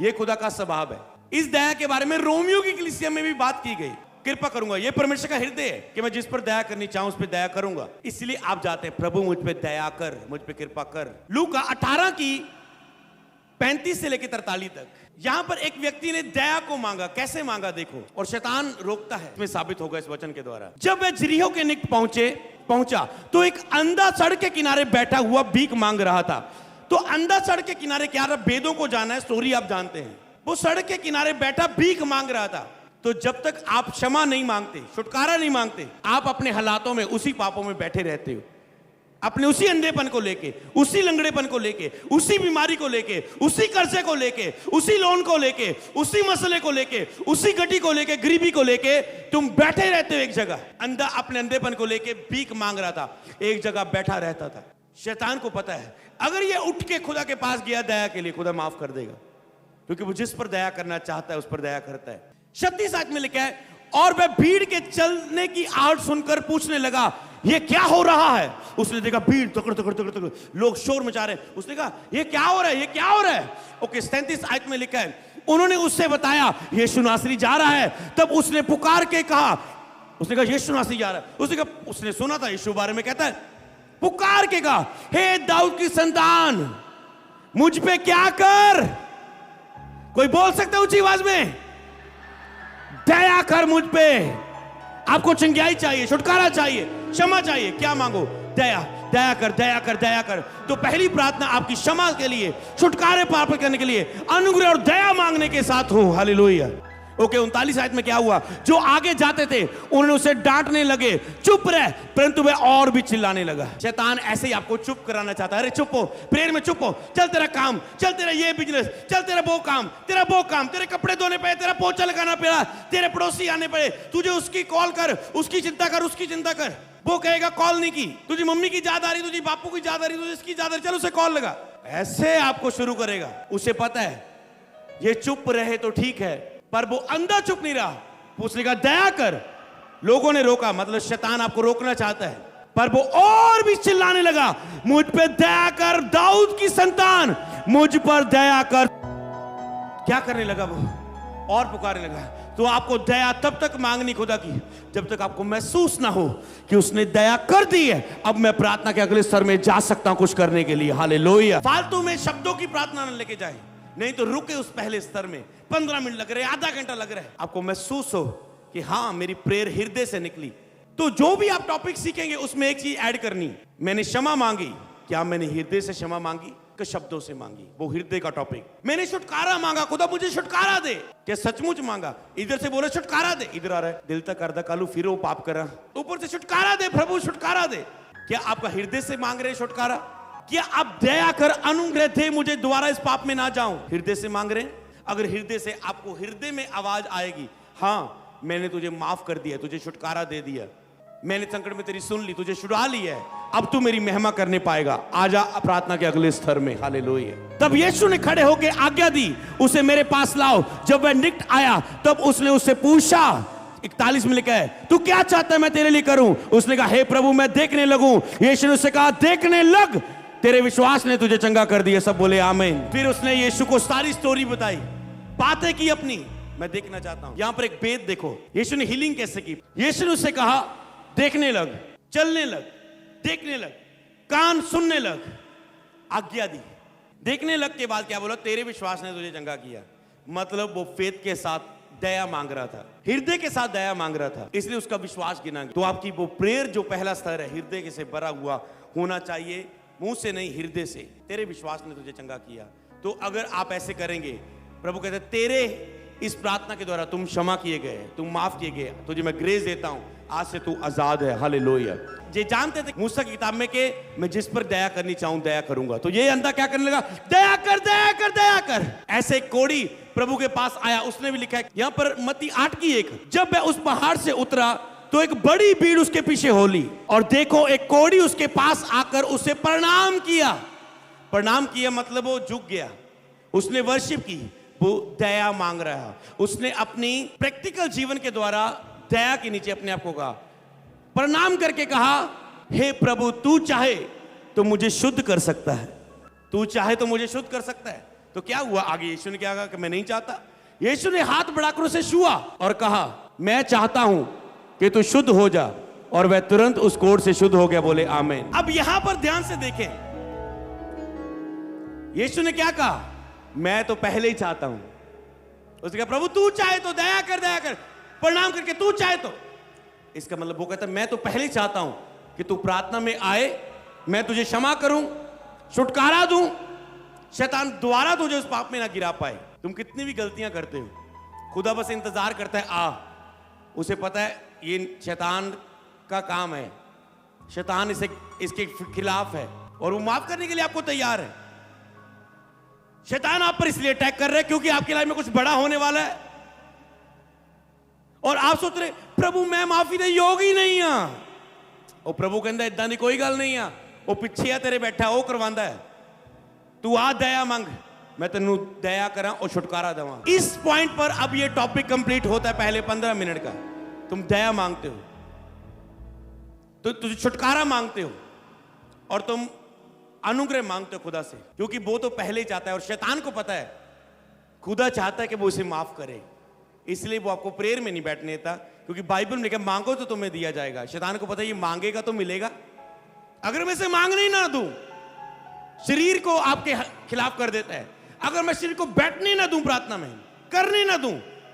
यह खुदा का स्वभाव है। इस दया के बारे में रोमियो की कलीसिया में भी बात की गई। कृपा करूंगा, यह परमेश्वर का हृदय है कि मैं जिस पर दया करनी चाहूं उस पर दया करूंगा। इसलिए आप जाते हैं प्रभु मुझ पे दया कर, मुझ पे कृपा कर। लूका 18 की 35 से लेकर 43 तक, यहां पर एक व्यक्ति ने दया को मांगा। कैसे मांगा देखो, और शैतान रोकता है। इसमें साबित होगा इस वचन के द्वारा। जब वह यरीहो के निकट पहुंचा तो एक अंधा सड़क के किनारे बैठा हुआ भीख मांग रहा था। तो अंधा सड़क के किनारे क्या रहा? वेदों को जाना है, स्टोरी आप जानते हैं। वो सड़क के किनारे बैठा भीख मांग रहा था। तो जब तक आप क्षमा नहीं मांगते, छुटकारा नहीं मांगते, आप अपने हालातों में, उसी पापों में बैठे रहते हो, अपने उसी अंधेपन को लेके, उसी लंगड़ेपन को लेके, उसी बीमारी को लेके, उसी कर्जे को लेके, उसी लोन को लेके, उसी मसले को लेके, उसी गटी को लेके, गरीबी को लेके तुम बैठे रहते हो एक जगह। अंधा अपने अंधेपन को लेके भीख मांग रहा था, एक जगह बैठा रहता था। शैतान को पता है अगर ये उठ के खुदा के पास गया दया के लिए, खुदा माफ कर देगा, क्योंकि वो जिस पर दया करना चाहता है उस पर दया करता है। 36 आयत में लिखा है, और वह भीड़ के चलने की आवाज सुनकर पूछने लगा ये क्या हो रहा है। उसने देखा भीड़ तकड़ तकड़ तकड़ तकड़, लोग शोर मचा रहे हैं। उसने कहा ये क्या हो रहा है, ये क्या हो रहा है। ओके, 37 आयत में लिखा है, उन्होंने उससे बताया यीशु नासरी जा रहा है। तब उसने पुकार के कहा, उसने कहा यीशु नासरी जा रहा है। उसने कहा, उसने सुना था यीशु बारे में, कहता है पुकार के कहा हे दाऊद की संतान मुझ पे क्या कर। कोई बोल सकता है ऊंची आवाज में, दया कर मुझ पे। आपको चंगाई चाहिए, छुटकारा चाहिए, क्षमा चाहिए, क्या मांगो? दया, दया कर, दया कर, दया कर। तो पहली प्रार्थना आपकी क्षमा के लिए, छुटकारे प्राप्त करने के लिए, अनुग्रह और दया मांगने के साथ हो। हालेलुया। ओके, 39 आयत में क्या हुआ? जो आगे जाते थे उन्होंने उसे डांटने लगे, चुप रह, परंतु वह और भी चिल्लाने लगा। शैतान ऐसे ही आपको चुप कराना चाहता है। अरे चुप हो, प्रेयर में चुप हो, चल तेरा काम, चल तेरा ये बिजनेस, चल तेरा वो काम, तेरा वो काम, तेरे कपड़े धोने पड़े, तेरा पोछा लगाना पड़ा, तेरे पड़ोसी आने पड़े, तुझे उसकी कॉल कर, उसकी चिंता कर, उसकी चिंता कर। वो कहेगा कॉल नहीं की, तुझी मम्मी की याद आ रही, तुझी बापू की याद आ रही, तुझे इसकी याद आ रही, चल उसे कॉल लगा। ऐसे आपको शुरू करेगा। उसे पता है ये चुप रहे तो ठीक है, पर वो अंदर चुप नहीं रहा। उसने कहा दया कर। लोगों ने रोका, मतलब शैतान आपको रोकना चाहता है, पर वो और भी चिल्लाने लगा, मुझ पे दया कर दाऊद की संतान, मुझ पर दया कर। क्या करने लगा वो? और पुकारने लगा। तो आपको दया तब तक मांगनी खुदा की जब तक आपको महसूस ना हो कि उसने दया कर दी है। अब मैं प्रार्थना के अगले स्तर में जा सकता हूं कुछ करने के लिए। हालेलुया। फालतू में शब्दों की प्रार्थना न लेके जाए, नहीं तो रुके उस पहले स्तर में। 15 मिनट लग रहे, आधा घंटा लग रहा है, आपको महसूस हो कि हाँ मेरी प्रेयर हृदय से निकली। तो जो भी आप टॉपिक सीखेंगे उसमें एक चीज ऐड करनी, मैंने क्षमा मांगी। क्या मैंने हृदय से क्षमा मांगी कि शब्दों से मांगी? वो हृदय का टॉपिक। मैंने छुटकारा मांगा, खुदा मुझे छुटकारा दे। क्या सचमुच मांगा? इधर से बोले छुटकारा दे, इधर आ रहा है दिल तक अर्धा कालू फिर वो पाप करा, ऊपर से छुटकारा दे प्रभु छुटकारा दे। क्या आपका हृदय से मांग रहे छुटकारा? क्या आप दया कर अनुग्रह दे मुझे दोबारा इस पाप में ना जाऊं, हृदय से मांग रहे हैं? अगर हृदय से, आपको हृदय में आवाज आएगी, हाँ मैंने तुझे माफ कर दिया, तुझे छुटकारा दे दिया, मैंने संकट में तेरी सुन ली, तुझे छुड़ा लिया है, अब तू मेरी महिमा करने पाएगा, आजा प्रार्थना के अगले स्तर में। हालेलुया। तब यीशु ने खड़े होकर आज्ञा दी, उसे मेरे पास लाओ। जब वह निकट आया तब उसने उससे पूछा, 41 में लिखा है, तू क्या चाहता है मैं तेरे लिए करूं? उसने कहा हे प्रभु मैं देखने लगूं। यीशु ने उससे कहा देखने लग, तेरे विश्वास ने तुझे चंगा कर दिया। सब बोले आमीन। फिर उसने यीशु को सारी स्टोरी बताई, बातें की अपनी। मैं देखना चाहता हूं यहां पर एक भेद देखो, यीशु ने हीलिंग कैसे की। यीशु ने उससे कहा देखने लग, चलने लग, देखने लग, कान सुनने लग, आज्ञा दी। देखने लग के बाद क्या बोला? तेरे विश्वास ने तुझे चंगा किया। मतलब वो फेथ के साथ दया मांग रहा था, हृदय के साथ दया मांग रहा था, इसलिए उसका विश्वास गिना गया। तो आपकी वो प्रेयर जो पहला स्तर है हृदय से भरा हुआ होना चाहिए, मुंह से नहीं हृदय से। तेरे विश्वास ने तुझे चंगा किया। तो अगर आप ऐसे करेंगे, प्रभु कहते तेरे इस प्रार्थना के द्वारा तुम क्षमा किए गए, तुम माफ किए गए, तुझे मैं ग्रेस देता हूं, आज से तू आजाद है। हालेलुया। ये जानते थे मूसा की किताब में कि मैं जिस पर दया करनी चाहूं दया करूंगा। तो ये अंधा क्या करने लगा? दया कर दया कर दया कर। ऐसे कोड़ी प्रभु के पास आया, उसने भी लिखा है यहां पर मत्ती 8:1, जब वह उस पहाड़ से उतरा तो एक बड़ी भीड़ उसके पीछे हो ली, और देखो एक कोड़ी उसके पास आकर उसे प्रणाम किया। प्रणाम किया मतलब वो झुक गया, उसने वर्शिप की, वो दया मांग रहा। उसने अपनी प्रैक्टिकल जीवन के द्वारा दया के नीचे अपने आप को कहा, प्रणाम करके कहा हे प्रभु तू चाहे तो मुझे शुद्ध कर सकता है, तू चाहे तो मुझे शुद्ध कर सकता है। तो क्या हुआ आगे? यीशु ने क्या कहा कि मैं नहीं चाहता। यीशु ने हाथ बढ़ाकर उसे छुआ और कहा मैं चाहता हूं कि तू शुद्ध हो जा, और वह तुरंत उस कोढ़ से शुद्ध हो गया। बोले आमीन। अब यहां पर ध्यान से देखें, यीशु ने क्या कहा? मैं तो पहले ही चाहता हूं। उसने कहा प्रभु तू चाहे तो दया कर दया कर, प्रणाम करके तू चाहे तो। इसका मतलब वो कहता मैं तो पहले ही चाहता हूं कि तू प्रार्थना में आए, मैं तुझे क्षमा करूं, छुटकारा दूं, शैतान दोबारा तुझे उस पाप में ना गिरा पाए। तुम कितनी भी गलतियां करते हो, खुदा बस इंतजार करता है आ। उसे पता है ये शैतान का काम है, शैतान इसके खिलाफ है, और वो माफ करने के लिए आपको तैयार है। शैतान आप पर इसलिए अटैक कर रहे हैं क्योंकि आपकी लाइफ में कुछ बड़ा होने वाला है, और आप सोच रहे प्रभु मैं माफी दे योग ही नहीं आ। और प्रभु कहता इदा दी कोई गल नहीं आ, वो पिछे आ तेरे बैठा, वो करवांदा है, तू आ दया मांग, मैं तेनू दया करा और छुटकारा देवां। इस पॉइंट पर अब ये टॉपिक कंप्लीट होता है। पहले 15 मिनट का तुम दया मांगते हो, तो तुझे छुटकारा मांगते हो, और तुम अनुग्रह मांगते हो खुदा से, क्योंकि वो तो पहले ही चाहता है, और शैतान को पता है खुदा चाहता है कि वो उसे माफ करे, इसलिए वो आपको प्रेयर में नहीं बैठने देता। क्योंकि बाइबल में लिखा मांगो तो तुम्हें दिया जाएगा। शैतान को पता है ये मांगेगा तो मिलेगा। अगर मैं इसे मांगने ही ना दूं, शरीर को आपके खिलाफ कर देता है। अगर मैं शरीर को बैठने ना दूं, प्रार्थना में करने ना दूं,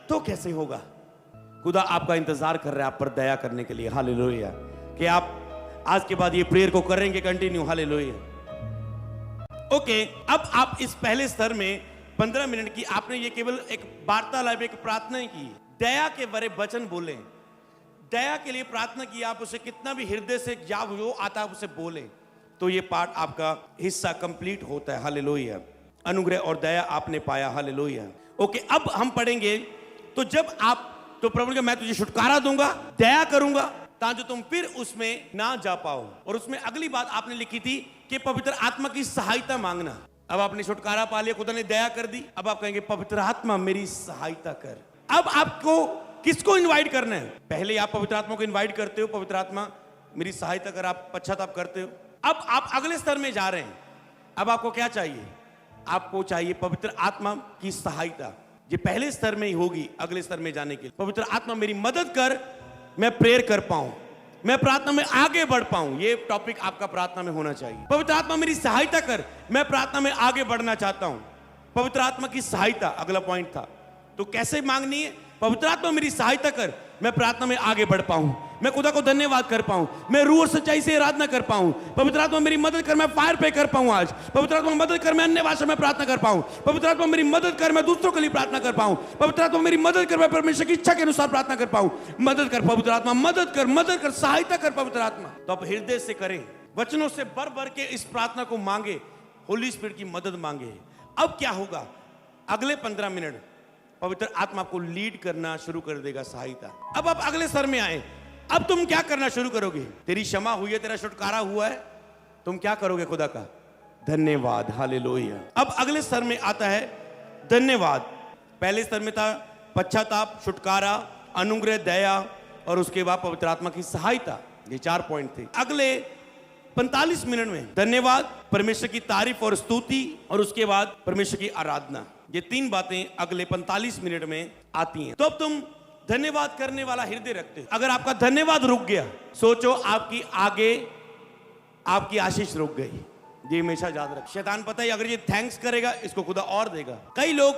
तो कैसे होगा? खुदा आपका इंतजार कर रहा है आप पर दया करने के लिए। हालेलुया। कि आप आज के बाद ये प्रेयर को करेंगे कंटिन्यू। हालेलुया। ओके, अब आप इस पहले स्तर में 15 मिनट की आपने ये केवल एक वार्तालाप, एक प्रार्थना की, दया के बड़े वचन बोले, दया के लिए प्रार्थना की, आप उसे कितना भी हृदय से या जो आता है उसे बोले, तो ये पार्ट आपका हिस्सा कंप्लीट होता है। हालेलुया। अनुग्रह और दया आपने पाया। हालेलुया। ओके, अब हम पढ़ेंगे। तो जब आप, तो प्रभु ने कहा मैं तुझे छुटकारा दूंगा, दया करूंगा, ताकि तुम फिर उसमें ना जा पाओ। और उसमें अगली बात आपने लिखी थी कि पवित्र आत्मा की सहायता मांगना। अब आपने छुटकारा पा लिया, खुदा ने दया कर दी, अब आप कहेंगे पवित्र आत्मा मेरी सहायता कर। अब आपको किसको इनवाइट करना है? पहले आप पवित्र आत्मा को इनवाइट करते हो, पवित्र आत्मा मेरी सहायता कर, आप पश्चाताप करते हो। अब आप अगले स्तर में जा रहे हैं। अब आपको क्या चाहिए? आपको चाहिए पवित्र आत्मा की सहायता। ये पहले स्तर में ही होगी, अगले स्तर में जाने के लिए पवित्र आत्मा मेरी मदद कर, मैं प्रेयर कर पाऊं, मैं प्रार्थना में आगे बढ़ पाऊं। ये टॉपिक आपका प्रार्थना में होना चाहिए। पवित्र आत्मा मेरी सहायता कर, मैं प्रार्थना में आगे बढ़ना चाहता हूं। पवित्र आत्मा की सहायता अगला पॉइंट था। तो कैसे मांगनी है? पवित्र आत्मा मेरी सहायता कर, मैं प्रार्थना में आगे बढ़ पाऊं, मैं खुदा को धन्यवाद कर पाऊं, मैं रूह और सच्चाई से आराधना कर पाऊं। पवित्र आत्मा मेरी मदद कर, मैं फायर पे कर पाऊं आज। पवित्र आत्मा मदद कर, मैं अन्य भाषा में प्रार्थना कर पाऊं। पवित्र आत्मा मेरी मदद कर, मैं दूसरों के लिए प्रार्थना कर पाऊं। पवित्र आत्मा मेरी मदद कर, मैं परमेश्वर की इच्छा के अनुसार प्रार्थना कर पाऊं। मदद कर पवित्र आत्मा, मदद कर, सहायता कर पवित्र आत्मा। तो आप हृदय से करें, वचनों से भर भर के इस प्रार्थना को मांगे, होली स्पिरिट की मदद मांगे। अब क्या होगा? अगले 15 मिनट पवित्र आत्मा को लीड करना शुरू कर देगा, सहायता। अब आप अगले स्तर में आए। अब तुम क्या करना शुरू करोगे? तेरी क्षमा हुई है, तेरा छुटकारा हुआ है, तुम क्या करोगे? खुदा का धन्यवाद, हालेलुया। अब अगले स्तर में आता है धन्यवाद। पहले स्तर में था पश्चाताप, छुटकारा, अनुग्रह, दया, और उसके बाद पवित्र आत्मा की सहायता। ये 4 पॉइंट थे। अगले 45 मिनट में धन्यवाद, परमेश्वर की तारीफ और स्तुति, और उसके बाद परमेश्वर की आराधना। ये 3 बातें अगले 45 मिनट में आती हैं। तो अब तुम धन्यवाद करने वाला हृदय रखते हो। अगर आपका धन्यवाद रुक गया, सोचो आपकी आगे आपकी आशीष रुक गई। ये हमेशा याद रख। शैतान पता है अगर ये थैंक्स करेगा, इसको खुदा और देगा। कई लोग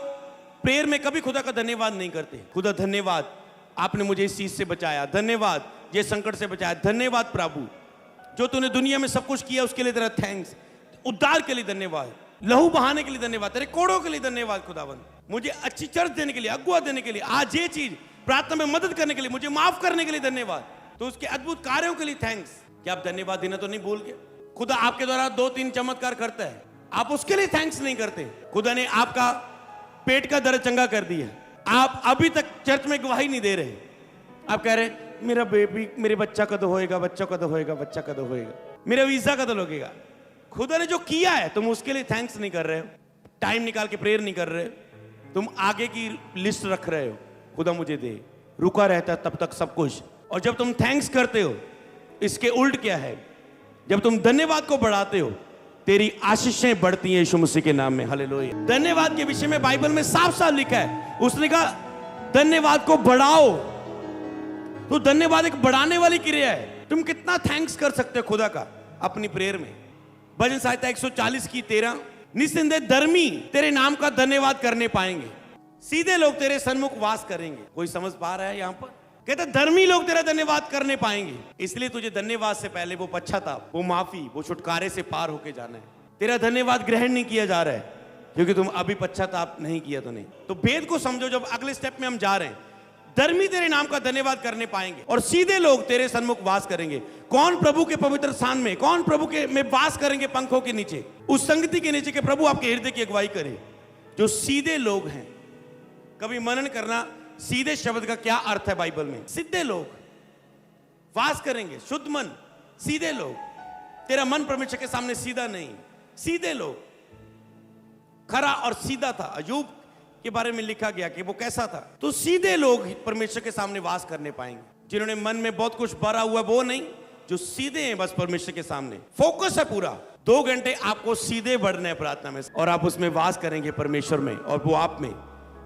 प्रेयर में कभी खुदा का धन्यवाद नहीं करते। खुदा धन्यवाद, आपने मुझे इस चीज से बचाया, धन्यवाद ये संकट से बचाया, धन्यवाद प्रभु जो तूने दुनिया में सब कुछ किया उसके लिए तेरा थैंक्स, उद्धार के लिए धन्यवाद, लहू बहाने के लिए धन्यवाद, तेरे कोड़ों के लिए धन्यवाद खुदावन, मुझे अच्छी चर्च देने के लिए, अगुआ देने के लिए, आज ये चीज प्रार्थना में मदद करने के लिए, मुझे माफ करने के लिए धन्यवाद। तो उसके अद्भुत कार्यों के लिए थैंक्स। क्या आप धन्यवाद देना तो नहीं भूल गए? खुदा आपके द्वारा 2-3 चमत्कार करता है, आप उसके लिए थैंक्स नहीं करते। खुदा ने आपका पेट का दर्द चंगा कर दिया, आप अभी तक चर्च में गवाही नहीं दे रहे। आप कह रहे मेरा बेबी, मेरे बच्चा कद होएगा, बच्चा कद होएगा, बच्चा कद होएगा, मेरा वीजा कद लगेगा। खुदा ने जो किया है तुम उसके लिए थैंक्स नहीं कर रहे हो, टाइम निकाल के प्रेयर नहीं कर रहे, तुम आगे की लिस्ट रख रहे हो, खुदा मुझे दे, रुका रहता है तब तक सब कुछ। और जब तुम थैंक्स करते हो, इसके उल्ट क्या है? जब तुम धन्यवाद को बढ़ाते हो, तेरी आशीषें बढ़ती हैं यीशु मसीह के नाम में, हालेलुया। धन्यवाद के विषय में बाइबल में साफ साफ लिखा है, उसने कहा धन्यवाद को बढ़ाओ। तो धन्यवाद एक बढ़ाने वाली क्रिया है। तुम कितना थैंक्स कर सकते हो खुदा का अपनी प्रेयर में। भजन संहिता 140 की 13, निस्संदेह धर्मी तेरे नाम का धन्यवाद करने पाएंगे, सीधे लोग तेरे सन्मुख वास करेंगे। कोई समझ पा रहा है यहाँ पर? कहते धर्मी लोग तेरा धन्यवाद करने पाएंगे। इसलिए तुझे धन्यवाद से पहले वो पश्चाताप, वो माफी, वो छुटकारे से पार होके जाना है। तेरा धन्यवाद ग्रहण नहीं किया जा रहा है क्योंकि तुम अभी पश्चाताप नहीं किया। तो नहीं, तो भेद को समझो। जब अगले स्टेप में हम जा रहे हैं, धर्मी तेरे नाम का धन्यवाद करने पाएंगे और सीधे लोग तेरे सन्मुख वास करेंगे। कौन प्रभु के पवित्र स्थान में, कौन प्रभु के में वास करेंगे? पंखों के नीचे, उस संगति के नीचे के प्रभु आपके हृदय की अगुवाई करे। जो सीधे लोग हैं, कभी मनन करना सीधे शब्द का क्या अर्थ है बाइबल में? सीधे लोग वास करेंगे, शुद्ध मन, सीधे लोग। तेरा मन परमेश्वर के सामने सीधा नहीं, सीधे लोग। खरा और सीधा था, अय्यूब के बारे में लिखा गया कि वो कैसा था। तो सीधे लोग परमेश्वर के सामने वास करने पाएंगे। जिन्होंने मन में बहुत कुछ भरा हुआ वो नहीं, जो सीधे हैं बस परमेश्वर के सामने। फोकस है पूरा 2 घंटे आपको सीधे बढ़ना है प्रार्थना में, और आप उसमें वास करेंगे परमेश्वर में और वो आप में।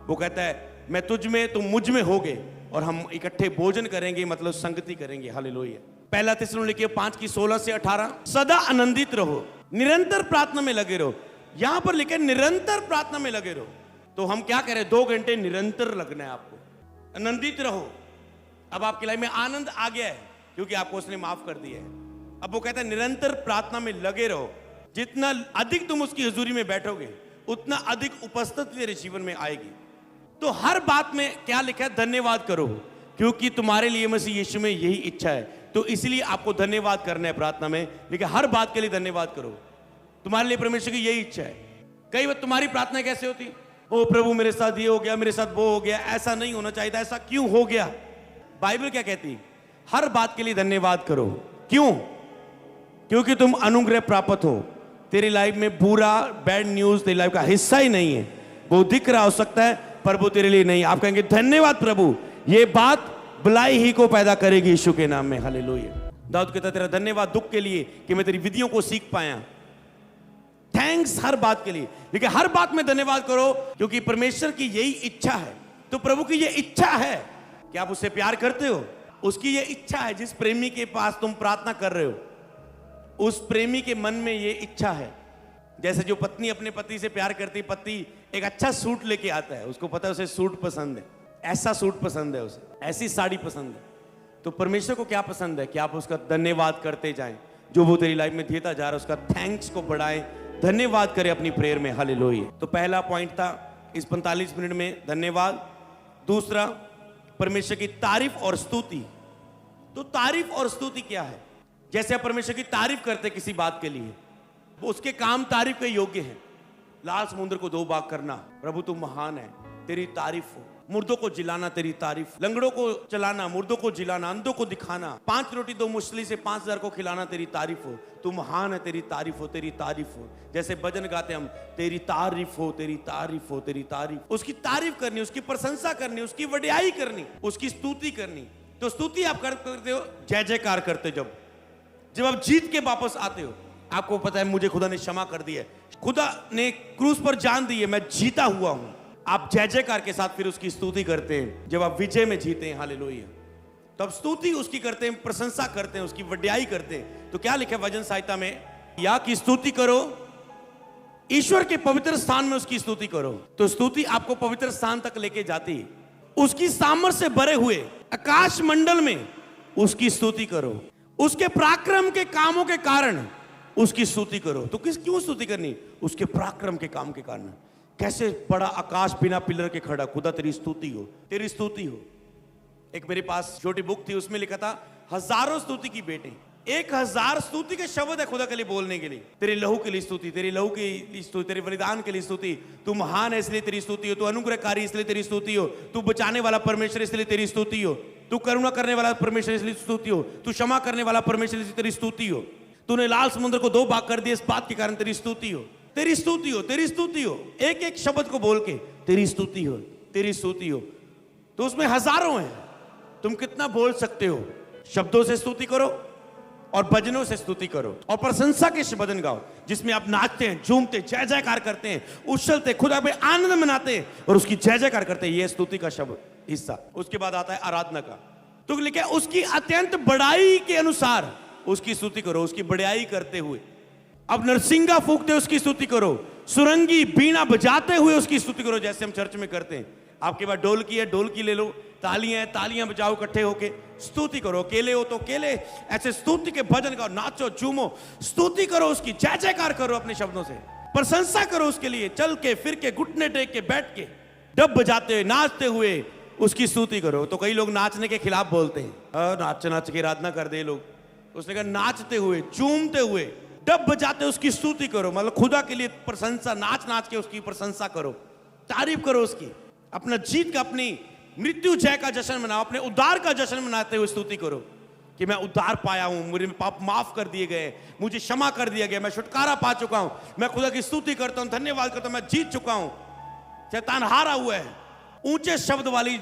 वो कहता है मैं तुझ में, तुम मुझ में होगे और हम इकट्ठे भोजन करेंगे, मतलब संगति करेंगे, हालेलुया। पहला थिस्सलुनीके 5 की 16 से 18, सदा आनंदित रहो, निरंतर प्रार्थना में लगे रहो। यहां पर लिखे निरंतर प्रार्थना में लगे रहो। तो हम क्या कह रहे हैं? 2 घंटे निरंतर लगना है आपको, आनंदित रहो। अब आपकी लाइफ में आनंद आ गया है क्योंकि आपको उसने माफ कर दिया है। अब वो कहता है निरंतर प्रार्थना में लगे रहो। जितना अधिक तुम उसकी हुजूरी में बैठोगे, उतना अधिक उपस्थिति तेरे जीवन में आएगी। तो हर बात में क्या लिखा है? धन्यवाद करो, क्योंकि तुम्हारे लिए मसीह यीशु में यही इच्छा है। तो इसलिए आपको धन्यवाद करना है प्रार्थना में, लेकिन हर बात के लिए धन्यवाद करो। तुम्हारे लिए परमेश्वर की यही इच्छा है। कई बार तुम्हारी प्रार्थना कैसे होती? ओ प्रभु मेरे साथ ये हो गया, मेरे साथ वो हो गया, ऐसा नहीं होना चाहिए था, ऐसा क्यों हो गया? बाइबल क्या कहती? हर बात के लिए धन्यवाद करो। क्यों? क्योंकि तुम अनुग्रह प्राप्त हो। तेरी लाइफ में बुरा बैड न्यूज तेरी लाइफ का हिस्सा ही नहीं है। वो दिख रहा हो सकता है पर वो तेरे लिए नहीं। आप कहेंगे धन्यवाद प्रभु, ये बात भलाई ही को पैदा करेगी यीशु के नाम में। हालेलुया। दाऊद कहता तेरा धन्यवाद दुख के लिए कि मैं तेरी विधियों को सीख पाया। थैंक्स हर बात के लिए, लेकिन हर बात में धन्यवाद करो क्योंकि परमेश्वर की यही इच्छा है। तो प्रभु की ये इच्छा है कि आप उससे प्यार करते हो। उसकी ये इच्छा है, जिस प्रेमी के पास तुम प्रार्थना कर रहे हो उस प्रेमी के मन में ये इच्छा है। जैसे जो पत्नी अपने पति से प्यार करती, पति एक अच्छा सूट लेके आता है, उसको पता है उसे सूट पसंद है, ऐसा सूट पसंद है, उसे ऐसी साड़ी पसंद है। तो परमेश्वर को क्या पसंद है कि आप उसका धन्यवाद करते जाएं। जो वो तेरी लाइफ में देता जा रहा है उसका थैंक्स को बढ़ाएं, धन्यवाद करें अपनी प्रेयर में। हालेलुया। तो पहला पॉइंट था इस 45 मिनट में धन्यवाद। दूसरा परमेश्वर की तारीफ और स्तुति। तो तारीफ और स्तुति क्या है? जैसे आप परमेश्वर की तारीफ करते किसी बात के लिए, वो उसके काम तारीफ के योग्य हैं। लाल समुद्र को 2 भाग करना, प्रभु तू महान है, तेरी तारीफ हो। मुर्दों को जिलाना, तेरी तारीफ। लंगड़ों को चलाना, मुर्दों को जिलाना, अंधों को दिखाना, 5 रोटी 2 मछली से 5000 को खिलाना, तेरी तारीफ हो। तू महान है, तेरी तारीफ हो, तेरी तारीफ हो। जैसे भजन गाते हम, तेरी तारीफ हो, तेरी तारीफ हो, तेरी तारीफ। उसकी तारीफ करनी, उसकी प्रशंसा करनी, उसकी वड्याई करनी, उसकी स्तुति करनी। तो स्तुति आप करते हो जय जयकार करते। जब आप जीत के वापस आते हो, आपको पता है मुझे खुदा ने क्षमा कर दी है, खुदा ने क्रूस पर जान दी है, मैं जीता हुआ हूं। आप जय जयकार के साथ फिर उसकी स्तुति करते हैं। जब आप विजय में जीते हैं, हालेलुया, तो आप स्तुति उसकी करते हैं, प्रशंसा करते हैं, उसकी वड्याई करते हैं। तो क्या लिखा है वचन संहिता में? या की स्तुति करो, ईश्वर के पवित्र स्थान में उसकी स्तुति करो। तो स्तुति आपको पवित्र स्थान तक लेके जाती है। उसकी सामर्थ्य से भरे हुए आकाश मंडल में उसकी स्तुति करो। उसके पराक्रम के कामों के कारण उसकी स्तुति करो। तो क्यों स्तुति करनी? उसके पराक्रम के काम के कारण। कैसे बड़ा आकाश बिना पिलर के खड़ा, खुदा तेरी स्तुति हो, तेरी स्तुति हो। एक मेरे पास छोटी बुक थी, उसमें लिखा था हजारों स्तुति की बेटे। 1000 स्तुति के शब्द है खुदा के लिए बोलने के लिए। तेरे लहू के लिए स्तुति, तेरे लहू की स्तुति, तेरे बलिदान के लिए स्तुति। तू महान है इसलिए तेरी स्तुति हो, तू अनुग्रहकारी इसलिए तेरी स्तुति हो, तू बचाने वाला परमेश्वर इसलिए तेरी स्तुति हो, तू करुणा करने वाला परमेश्वर इसलिए स्तुति हो, तू क्षमा करने वाला परमेश्वर इसलिए तेरी स्तुति हो, तूने लाल समुद्र को 2 भाग कर दिया इस बात के कारण तेरी स्तुति हो, तेरी स्तुति हो, तेरी स्तुति हो। एक एक शब्द को बोल के तेरी स्तुति हो, तेरी स्तुति हो। तो उसमें हजारों हैं, तुम कितना बोल सकते हो? शब्दों से स्तुति करो और भजनों से स्तुति करो और प्रशंसा के भजन गाओ, जिसमें आप नाचते हैं, झूमते, जय जयकार करते हैं, उछलते, खुदा पे आनंद मनाते हैं और उसकी जय जयकार करते हैं। यह स्तुति का शब्द हिस्सा। उसके बाद आता है आराधना का। तो लिखा है उसकी अत्यंत बड़ाई के अनुसार उसकी स्तुति करो, उसकी बड़ाई करते हुए। अब नरसिंगा फूंकते उसकी स्तुति करो, सुरंगी बीना बजाते हुए उसकी स्तुति करो, जैसे हम चर्च में करते हैं। आपके पास ढोलकी है, ढोलकी ले लो, तालियां हैं, तालियां बजाओ, इकट्ठे होके स्तुति करो। अकेले हो तो अकेले ऐसे स्तुति के भजन गाओ, नाचो, झूमो, स्तुति करो, उसकी जय जयकार करो, अपने शब्दों से प्रशंसा करो उसके लिए। चल के, फिर के, घुटने टेक के, बैठ के, डब बजाते हुए, नाचते हुए उसकी स्तुति करो। तो कई लोग नाचने के खिलाफ बोलते हैं, नाच नाच के आराधना कर दे लोग। उसने कहा नाचते हुए, झूमते हुए, डब बजाते उसकी स्तुति करो, मतलब खुदा के लिए प्रशंसा, नाच नाच के उसकी प्रशंसा करो, तारीफ करो उसकी। अपना जीत का, अपनी मृत्यु जय का जश्न मनाओ, अपने उद्धार का जश्न मनाते हुए स्तुति करो कि मैं उद्धार पाया हूं, मेरे पाप माफ कर दिए गए, मुझे क्षमा कर दिया गया, मैं छुटकारा पा चुका हूं, मैं खुदा की स्तुति करता हूं, धन्यवाद करता हूं, मैं जीत चुका हूं, शैतान हारा हुआ है। ऊंचे शब्द वाली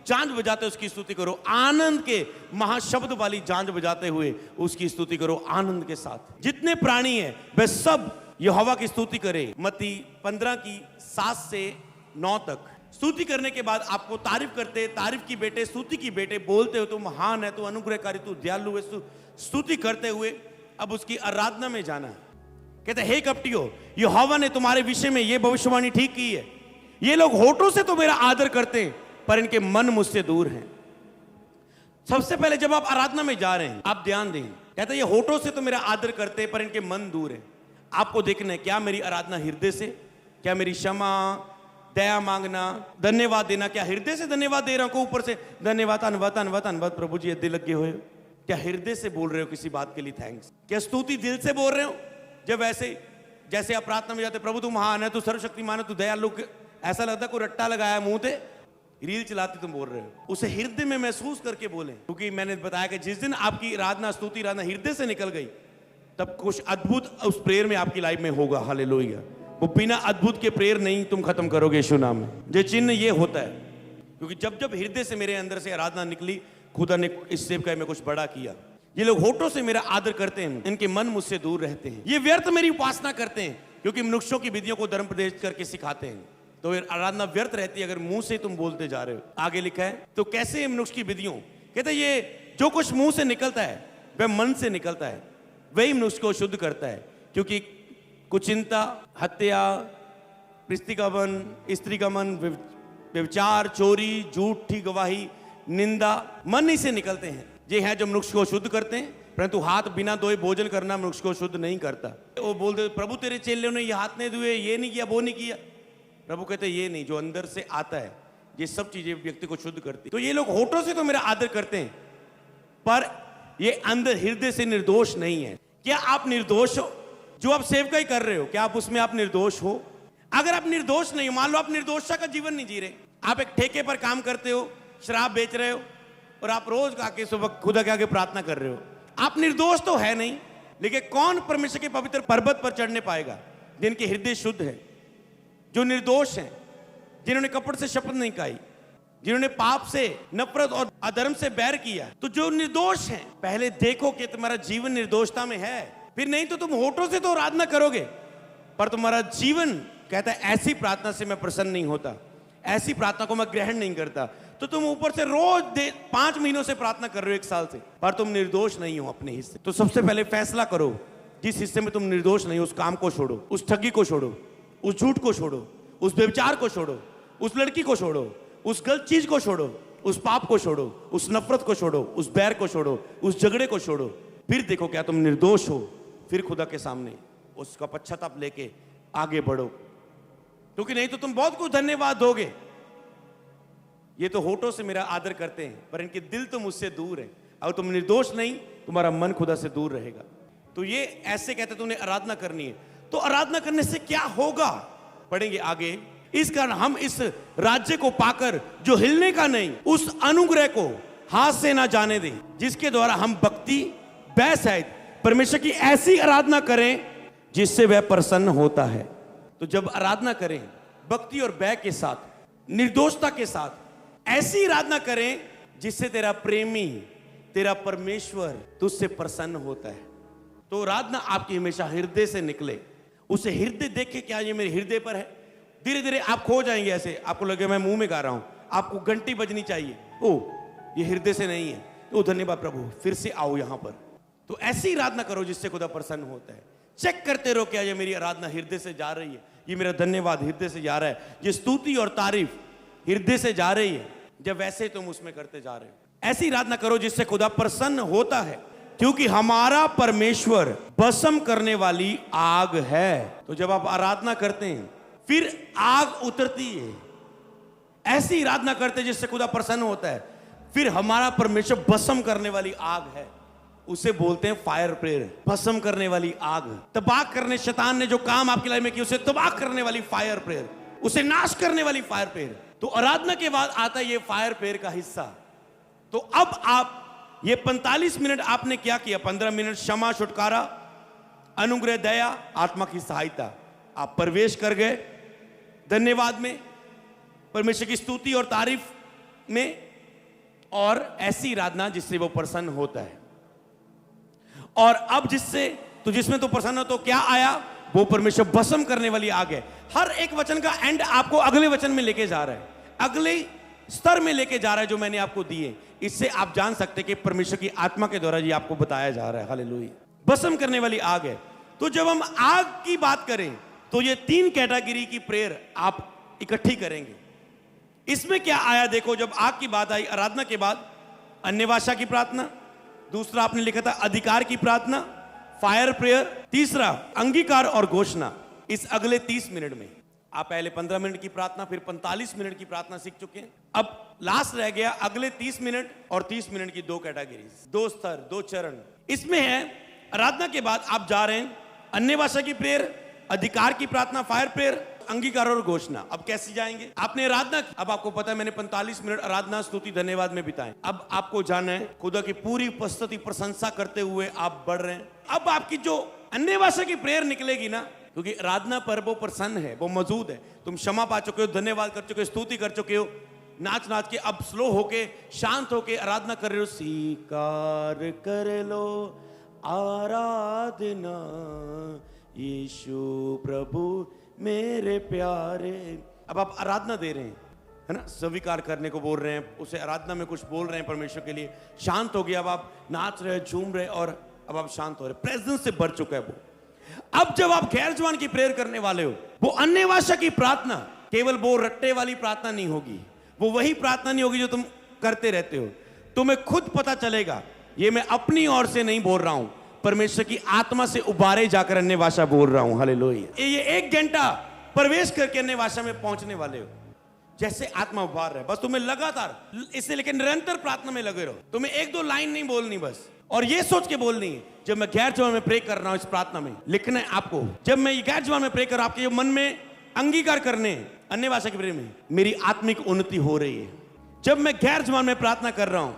जांज बजाते उसकी स्तुति करो, आनंद के महाशब्द वाली जांज बजाते हुए उसकी स्तुति करो आनंद के साथ। जितने प्राणी हैं वे सब यहोवा की स्तुति करें। मत्ती 15 की 7 से 9 तक। स्तुति करने के बाद आपको तारीफ करते, तारीफ की बेटे, स्तुति की बेटे बोलते हो, तू महान है, तू अनुग्रहकारी, तू दयालु है, स्तुति करते हुए अब उसकी आराधना में जाना है। कहते हे कपटियों, यहोवा ने तुम्हारे विषय में यह भविष्यवाणी ठीक की है, ये लोग होठों से तो मेरा आदर करते हैं पर इनके मन मुझसे दूर हैं। सबसे पहले जब आप आराधना में जा रहे हैं आप ध्यान दें, कहते हैं ये होठों से तो मेरा आदर करते हैं पर इनके मन दूर है। आपको देखना है क्या मेरी आराधना हृदय से, क्या मेरी क्षमा, दया मांगना, धन्यवाद देना, क्या हृदय से धन्यवाद दे रहा हूं, ऊपर से धन्यवाद, धन्यवाद, धन्यवाद, धन्यवाद प्रभु जी, दिल लगे हुए हो? क्या हृदय से बोल रहे हो किसी बात के लिए थैंक्स? क्या स्तुति दिल से बोल रहे हो? जब वैसे जैसे आप प्रार्थना में जाते, प्रभु तू महान है, तू सर्वशक्तिमान है, तू दयालु, ऐसा लगता है कोई रट्टा लगाया मुंह पे, रील चलाते तुम बोल रहे हो, उसे हृदय में महसूस करके बोलें, क्योंकि मैंने बताया कि जिस दिन आपकी आराधना, स्तुति, आराधना हृदय से निकल गई, तब कुछ अद्भुत उस प्रेयर में आपकी लाइफ में होगा। हालेलुया। वो बिना अद्भुत के प्रेयर नहीं तुम खत्म करोगे यीशु नाम में। ये चिन्ह ये होता है, क्योंकि जब जब हृदय से मेरे अंदर से आराधना निकली, खुदा ने इस सेवकाई में कुछ बड़ा किया। ये लोग होठों से मेरा आदर करते हैं, इनके मन मुझसे दूर रहते हैं। ये व्यर्थ मेरी उपासना करते हैं, क्योंकि मनुष्यों की विधियों को धर्म प्रदेश करके सिखाते हैं। तो आराधना व्यर्थ रहती है अगर मुंह से तुम बोलते जा रहे हो। आगे लिखा है, तो कैसे मनुष्य की विधियों, कहते हैं ये जो कुछ मुंह से निकलता है वह मन से निकलता है, वही मनुष्य को शुद्ध करता है। क्योंकि कुचिंता, हत्या, पृष्टिकामन, स्त्री का मन, व्यभिचार, चोरी, झूठी गवाही, निंदा मन ही से निकलते हैं। ये हैं जो मनुष्य को शुद्ध करते हैं, परंतु हाथ बिना धोए भोजन करना मनुष्य को शुद्ध नहीं करता। वो बोलते प्रभु तेरे चेलों ने ये हाथ नहीं धोए, ये नहीं किया, वो नहीं किया। प्रभु कहते ये नहीं, जो अंदर से आता है ये सब चीजें व्यक्ति को शुद्ध करती। तो ये लोग होठों से तो मेरा आदर करते हैं, पर ये अंदर हृदय से निर्दोष नहीं है। क्या आप निर्दोष हो? जो आप सेवकाई कर रहे हो, क्या आप उसमें आप निर्दोष हो? अगर आप निर्दोष नहीं हो, मान लो आप निर्दोषता का जीवन नहीं जी रहे, आप एक ठेके पर काम करते हो, शराब बेच रहे हो, और आप रोज आके सुबह खुदा के आगे प्रार्थना कर रहे हो, आप निर्दोष तो है नहीं। लेकिन कौन परमेश्वर के पवित्र पर्वत पर चढ़ने पाएगा? जिनके हृदय शुद्ध है, जो निर्दोष हैं, जिन्होंने कपट से शपथ नहीं खाई, जिन्होंने पाप से नफरत और अधर्म से बैर किया। तो जो निर्दोष हैं, पहले देखो कि तुम्हारा जीवन निर्दोषता में है, फिर नहीं तो तुम होठों से तो आराधना करोगे, पर तुम्हारा जीवन कहता है ऐसी प्रार्थना से मैं प्रसन्न नहीं होता, ऐसी प्रार्थना को मैं ग्रहण नहीं करता। तो तुम ऊपर से रोज 5 महीनों से प्रार्थना कर रहे हो, 1 साल से, पर तुम निर्दोष नहीं हो अपने हिस्से। तो सबसे पहले फैसला करो, जिस हिस्से में तुम निर्दोष नहीं हो उस काम को छोड़ो, उस ठगी को छोड़ो, उस झूठ को छोड़ो, उस व्यभिचार को छोड़ो, उस लड़की को छोड़ो, उस गलत चीज को छोड़ो, उस पाप को छोड़ो, उस नफरत को छोड़ो, उस बैर को छोड़ो, उस झगड़े को छोड़ो। फिर देखो क्या तुम निर्दोष हो, फिर खुदा के सामने उसका पश्चाताप लेके आगे बढ़ो, क्योंकि नहीं तो तुम बहुत कुछ धन्यवाद दोगे। ये तो होठों से मेरा आदर करते हैं, पर इनके दिल तो मुझसे दूर है। अगर तुम निर्दोष नहीं, तुम्हारा मन खुदा से दूर रहेगा। तो ये ऐसे कहते तुमने आराधना करनी है। तो आराधना करने से क्या होगा, पढ़ेंगे आगे। इस कारण हम इस राज्य को पाकर जो हिलने का नहीं, उस अनुग्रह को हाथ से ना जाने दें, जिसके द्वारा हम भक्ति वह सहित परमेश्वर की ऐसी आराधना करें जिससे वह प्रसन्न होता है। तो जब आराधना करें भक्ति और भय के साथ, निर्दोषता के साथ, ऐसी आराधना करें जिससे तेरा प्रेमी, तेरा परमेश्वर तुझसे प्रसन्न होता है। तो आराधना आपकी हमेशा हृदय से निकले। उसे हृदय देख के, क्या ये मेरे हृदय पर है, धीरे धीरे आप खो जाएंगे। ऐसे आपको लगे मैं मुंह में गा रहा हूं, आपको घंटी बजनी चाहिए, ओ ये हृदय से नहीं है, तो धन्यवाद प्रभु, फिर से आओ यहां पर। तो ऐसी आराधना करो जिससे खुदा प्रसन्न होता है। चेक करते रहो, क्या ये मेरी आराधना हृदय से जा रही है, ये मेरा धन्यवाद हृदय से जा रहा है, ये स्तुति और तारीफ हृदय से जा रही है। जब वैसे तुम उसमें करते जा रहे हो, ऐसी आराधना करो जिससे खुदा प्रसन्न होता है, क्योंकि हमारा परमेश्वर भस्म करने वाली आग है। तो जब आप आराधना करते हैं फिर आग उतरती है, ऐसी आराधना करते हैं जिससे खुदा प्रसन्न होता है। फिर हमारा परमेश्वर भस्म करने वाली आग है, उसे बोलते हैं फायर प्रेयर, भस्म करने वाली आग। तबाह करने, शैतान ने जो काम आपकी लाइफ में किया उसे तबाह करने वाली फायर प्रेयर, उसे नाश करने वाली फायर प्रेयर। तो आराधना के बाद आता है ये फायर प्रेयर का हिस्सा। तो अब आप ये 45 मिनट आपने क्या किया, 15 मिनट क्षमा, छुटकारा, अनुग्रह, दया, आत्मा की सहायता, आप प्रवेश कर गए धन्यवाद में, परमेश्वर की स्तुति और तारीफ में, और ऐसी आराधना जिससे वो प्रसन्न होता है। और अब जिसमें तो प्रसन्न हो, तो क्या आया, वो परमेश्वर भस्म करने वाली आग है। हर एक वचन का एंड आपको अगले वचन में लेके जा रहा है, अगले स्तर में लेके जा रहा है जो मैंने आपको दिए। इससे आप जान सकते हैं कि परमेश्वर की आत्मा के द्वारा ये आपको बताया जा रहा है। हालेलुया, भस्म करने वाली आग है। तो जब हम आग की बात करें तो ये 3 कैटेगरी की प्रेयर आप इकट्ठी करेंगे। इसमें क्या आया देखो, जब आग की बात आई, आराधना के बाद अन्य भाषा की प्रार्थना, दूसरा आपने लिखा था अधिकार की प्रार्थना, फायर प्रेयर, तीसरा अंगीकार और घोषणा। इस अगले 30 मिनट में आप पहले 15 मिनट की प्रार्थना, फिर 45 मिनट की प्रार्थना सीख चुके हैं। अब लास्ट रह गया अगले 30 मिनट और 30 मिनट की 2 कैटेगरी, 2 स्तर, 2 चरण। इसमें है आराधना के बाद आप जा रहे हैं अन्य भाषा की प्रेयर, अधिकार की प्रार्थना, फायर प्रेयर, अंगीकार और घोषणा। अब कैसे जाएंगे? आपने आराधना की, अब आपको पता है मैंने 45 मिनट आराधना स्तुति धन्यवाद में बिताए। अब आपको जाना है खुदा की पूरी उपस्थिति प्रशंसा करते हुए आप बढ़ रहे हैं। अब आपकी जो अन्य भाषा की प्रेयर निकलेगी ना, क्योंकि आराधना पर वो प्रसन्न है, वो मौजूद है। तुम क्षमा पा चुके हो, धन्यवाद कर चुके हो, स्तुति कर चुके हो, नाच नाच के अब स्लो होके शांत होके आराधना कर रहे हो। स्वीकार कर लो आराधना यीशु प्रभु मेरे प्यारे। अब आप आराधना दे रहे हैं, है ना, स्वीकार करने को बोल रहे हैं, उसे आराधना में कुछ बोल रहे हैं परमेश्वर के लिए। शांत हो गया, अब आप नाच रहे, झूम रहे और अब आप शांत हो रहे, प्रेजेंस से भर चुका है वो। अब जब आप गैर जवान की प्रेयर करने वाले हो, वो अन्य भाषा की प्रार्थना केवल वो रट्टे वाली प्रार्थना नहीं होगी, वो वही प्रार्थना नहीं होगी जो तुम करते रहते हो। तुम्हें खुद पता चलेगा, ये मैं अपनी ओर से नहीं बोल रहा हूं, परमेश्वर की आत्मा से उबारे जाकर अन्य भाषा बोल रहा हूं। हालेलुया। ये 1 घंटा प्रवेश करके अन्य भाषा में पहुंचने वाले हो, जैसे आत्मा उबार रहा है। बस तुम्हें लगातार इससे लेकर निरंतर प्रार्थना में लगे रहो। तुम्हें 1-2 लाइन नहीं बोलनी बस, और ये सोच के बोलनी है जब मैं गैर जवान में प्रे कर रहा हूं, इस प्रार्थना में लिखना है आपको, जब मैं गैर जवान में प्रे कर रहा हूं, आपके मन में अंगीकार करने अन्य भाषा के प्रे में मेरी आत्मिक उन्नति हो रही है। जब मैं गैर जवान में प्रार्थना कर रहा हूं,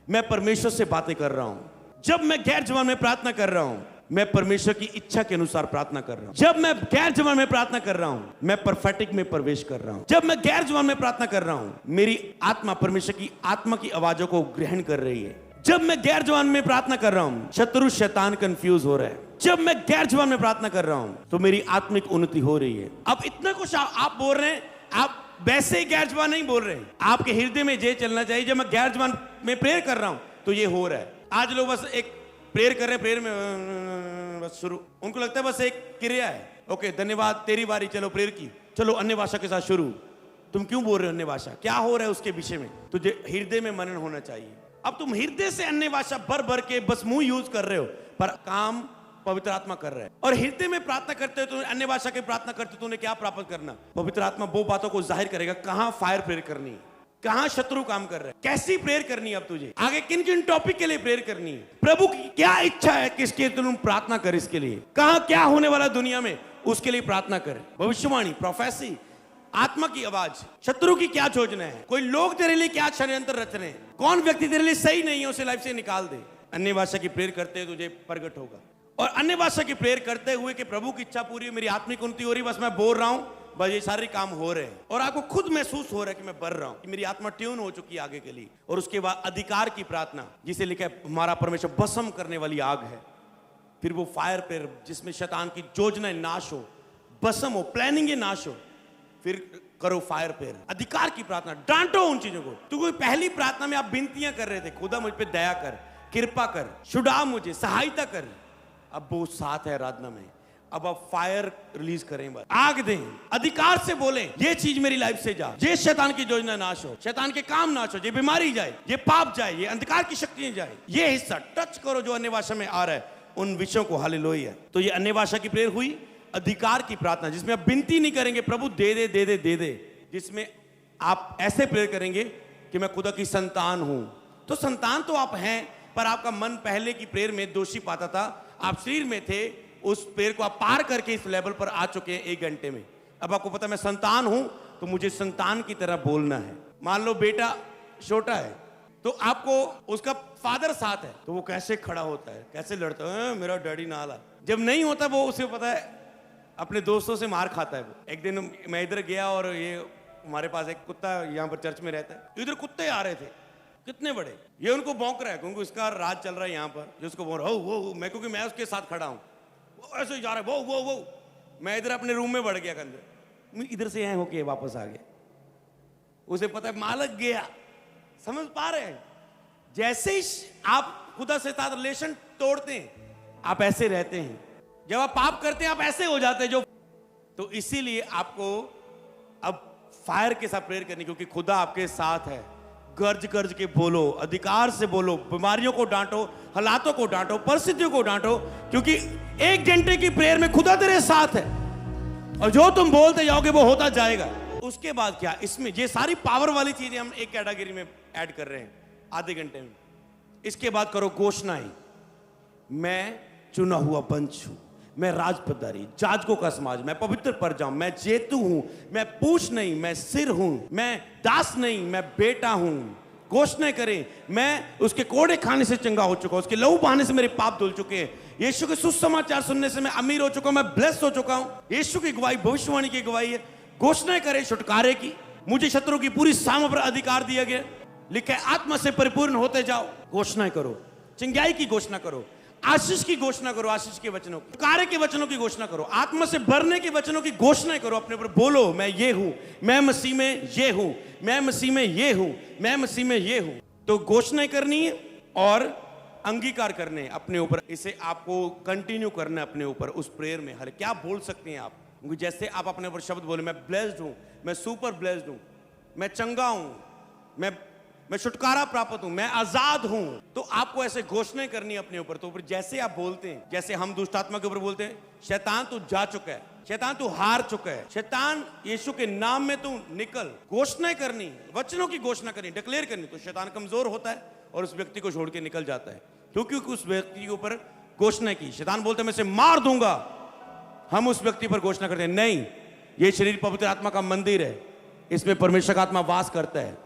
मैं परमेश्वर से बातें कर रहा हूं। जब मैं गैर जवान में प्रार्थना कर रहा हूं, मैं परमेश्वर की इच्छा के अनुसार प्रार्थना कर रहा हूं। जब मैं गैर जवान में प्रार्थना कर रहा हूं, मैं परफेक्टिक में प्रवेश कर रहा हूं। जब मैं गैर जवान में प्रार्थना कर रहा हूं, मेरी आत्मा परमेश्वर की आत्मा की आवाजों को ग्रहण कर रही है। जब मैं गैर जवान में प्रार्थना कर रहा हूं, शत्रु शैतान कंफ्यूज हो रहा है। जब मैं गैर जवान में प्रार्थना कर रहा हूं, तो मेरी आत्मिक उन्नति हो रही है। अब इतना कुछ आप बोल रहे हैं, आप वैसे ही गैर जवान नहीं बोल रहे हैं, आपके हृदय में ये चलना चाहिए। जब मैं गैर जवान में प्रेयर कर रहा हूं, तो ये हो रहा है। आज लोग बस एक प्रेयर कर रहे हैं, प्रेयर में बस शुरू, उनको लगता है बस एक क्रिया है। ओके, धन्यवाद, तेरी बारी, चलो प्रेयर की, चलो अन्य भाषा के साथ शुरू। तुम क्यों बोल रहे हो अन्य भाषा? क्या हो रहा है उसके विषय में? तुझे हृदय में मनन होना चाहिए। अब तुम हृदय से अन्य भाषा भर भर के बस मुंह यूज कर रहे हो, पर काम पवित्र आत्मा कर रहा है। और हृदय में प्रार्थना करते हो, तो अन्य भाषा की प्रार्थना करते हो, तो उन्हें क्या प्राप्त करना? पवित्र आत्मा वो बातों को जाहिर करेगा, कहां फायर प्रेयर करनी है, कहां शत्रु काम कर रहा है, कैसी प्रेयर करनी है, अब तुझे आगे किन किन टॉपिक के लिए प्रेयर करनी है, प्रभु की क्या इच्छा है, किसके तुम प्रार्थना कर, इसके लिए कहां क्या होने वाला दुनिया में, उसके लिए प्रार्थना कर। भविष्यवाणी, प्रोफेसी, आत्मा की आवाज, शत्रु की क्या योजना है, कोई लोग तेरे लिए क्या षड्यंत्र रच रहे हैं, कौन व्यक्ति तेरे लिए सही नहीं है, उसे लाइफ से निकाल दे। अन्य भाषा की प्रेयर करते हुए तुझे प्रकट होगा। और अन्य भाषा की प्रेयर करते हुए कि प्रभु की इच्छा पूरी, मेरी आत्मिक उन्नति हो रही, बस मैं बोल रहा हूं, बस ये सारे काम हो रहे हैं, और आपको खुद महसूस हो रहा है कि मैं बढ़ रहा हूं, कि मेरी आत्मा ट्यून हो चुकी है आगे के लिए। और उसके बाद अधिकार की प्रार्थना, जिसे लिखा है हमारा परमेश्वर भस्म करने वाली आग है। फिर वो फायर प्रेयर, जिसमें शैतान की योजनाएं नाश हो, भस्म हो, प्लानिंग नाश हो। फिर करो फायर प्रेयर, अधिकार की प्रार्थना, डांटो उन चीजों को। तो कोई पहली प्रार्थना में आप विनतियां कर रहे थे, खुदा मुझ पे दया कर, कृपा कर, छुड़ा मुझे, सहायता कर। अब वो साथ है आराधना में, अब आप फायर रिलीज करें, बस आग दें, अधिकार से बोलें, ये चीज मेरी लाइफ से जा, ये शैतान की योजना नाश हो, शैतान के काम नाश हो, ये बीमारी जाए, ये पाप जाए, ये अंधकार की शक्ति जाए। ये हिस्सा टच करो जो अन्य भाषा में आ रहा है, उन विषयों को। हालेलुया। तो ये अन्य भाषा की प्रेयर हुई। अधिकार की प्रार्थना, जिसमें आप विनती नहीं करेंगे प्रभु दे दे दे दे दे दे, जिसमें आप ऐसे प्रेयर करेंगे कि मैं खुदा की संतान हूं। तो संतान तो आप हैं, पर आपका मन पहले की प्रेयर में दोषी पाता था, आप शरीर में थे, उस प्रेयर को आप पार करके इस लेवल पर आ चुके हैं 1 घंटे में। अब आपको पता है मैं संतान हूं, तो मुझे संतान की तरह बोलना है। मान लो बेटा छोटा है, तो आपको उसका फादर साथ है, तो वो कैसे खड़ा होता है, कैसे लड़ता है, मेरा डैडी नाला। जब नहीं होता, वो उसे पता है अपने दोस्तों से मार खाता है वो। एक दिन मैं इधर गया, और ये हमारे पास एक कुत्ता यहाँ पर चर्च में रहता है, इधर कुत्ते आ रहे थे, कितने बड़े, ये उनको भौंक रहा है, क्योंकि इसका राज चल रहा है यहाँ पर, जो उसको बोल रहा हो मैं, क्योंकि मैं उसके साथ खड़ा हूँ, वो ऐसे ही जा रहा है, वो मैं इधर अपने रूम में बढ़ गया, अंदर इधर से यहाँ होके वापस आ गया। उसे पता है मालक गया। समझ पा रहे हैं? जैसे ही आप खुदा से साथ रिलेशन तोड़ते हैं, आप ऐसे रहते हैं। जब आप पाप करते हैं, आप ऐसे हो जाते हैं जो। तो इसीलिए आपको अब फायर के साथ प्रेयर करनी, क्योंकि खुदा आपके साथ है। गर्ज गर्ज के बोलो, अधिकार से बोलो, बीमारियों को डांटो, हालातों को डांटो, परिस्थितियों को डांटो, क्योंकि 1 घंटे की प्रेयर में खुदा तेरे साथ है, और जो तुम बोलते जाओगे वो होता जाएगा। उसके बाद क्या, इसमें ये सारी पावर वाली चीजें हम एक कैटेगरी में ऐड कर रहे हैं आधे घंटे में। इसके बाद करो घोषणाएं, मैं चुना हुआ पंच हूं, मैं राजपदारी, जाजकों का समाज, मैं पवित्र परजा हूं, मैं जेतू हूं, मैं पूछ नहीं मैं सिर हूं, मैं दास नहीं मैं बेटा हूं। घोषणा करें, मैं उसके कोड़े खाने से चंगा हो चुका हूं, उसके लहू बहाने से मेरे पाप धुल चुके हैं। यीशु के सुसमाचार सुनने से मैं अमीर हो चुका हूं, मैं ब्लेस्ड हो चुका हूं। यीशु की गवाही भविष्यवाणी की गवाही है। घोषणा करें छुटकारे की, मुझे शत्रु की पूरी सामर्थ पर अधिकार दिया गया। लिखे आत्मा से परिपूर्ण होते जाओ। घोषणा करो, चंगाई की घोषणा करो, आशीष की घोषणा करो, आशीष के वचनों की, कार्य के वचनों की घोषणा करो, आत्मा से भरने के वचनों की घोषणा करो। अपने ऊपर बोलो, मैं ये हूं, मैं मसीह में ये हूं, मैं मसीह में ये हूं, मैं मसीह में ये हूं। तो घोषणा करनी है और अंगीकार करने हैं अपने ऊपर। इसे आपको कंटिन्यू करना है अपने ऊपर उस प्रेयर में। हर क्या बोल सकते हैं आप, जैसे आप अपने ऊपर शब्द बोले, मैं ब्लेस्ड हूं, मैं सुपर ब्लेस्ड हूं, मैं चंगा हूं, मैं छुटकारा प्राप्त हूं, मैं आजाद हूं। तो आपको ऐसे घोषणा करनी है अपने ऊपर। तो जैसे आप बोलते हैं, जैसे हम दुष्ट आत्मा के ऊपर बोलते हैं, शैतान तू जा चुका है, शैतान तू हार चुका है, शैतान यीशु के नाम में तू निकल। घोषणा करनी, वचनों की घोषणा करनी, डिक्लेयर करनी। तो शैतान कमजोर होता है और उस व्यक्ति को छोड़ के निकल जाता है, क्योंकि उस व्यक्ति के ऊपर घोषणा की। शैतान बोलता है मैं इसे मार दूंगा, हम उस व्यक्ति पर घोषणा करते हैं नहीं, ये शरीर पवित्र आत्मा का मंदिर है, इसमें परमेश्वर का आत्मा वास करता है।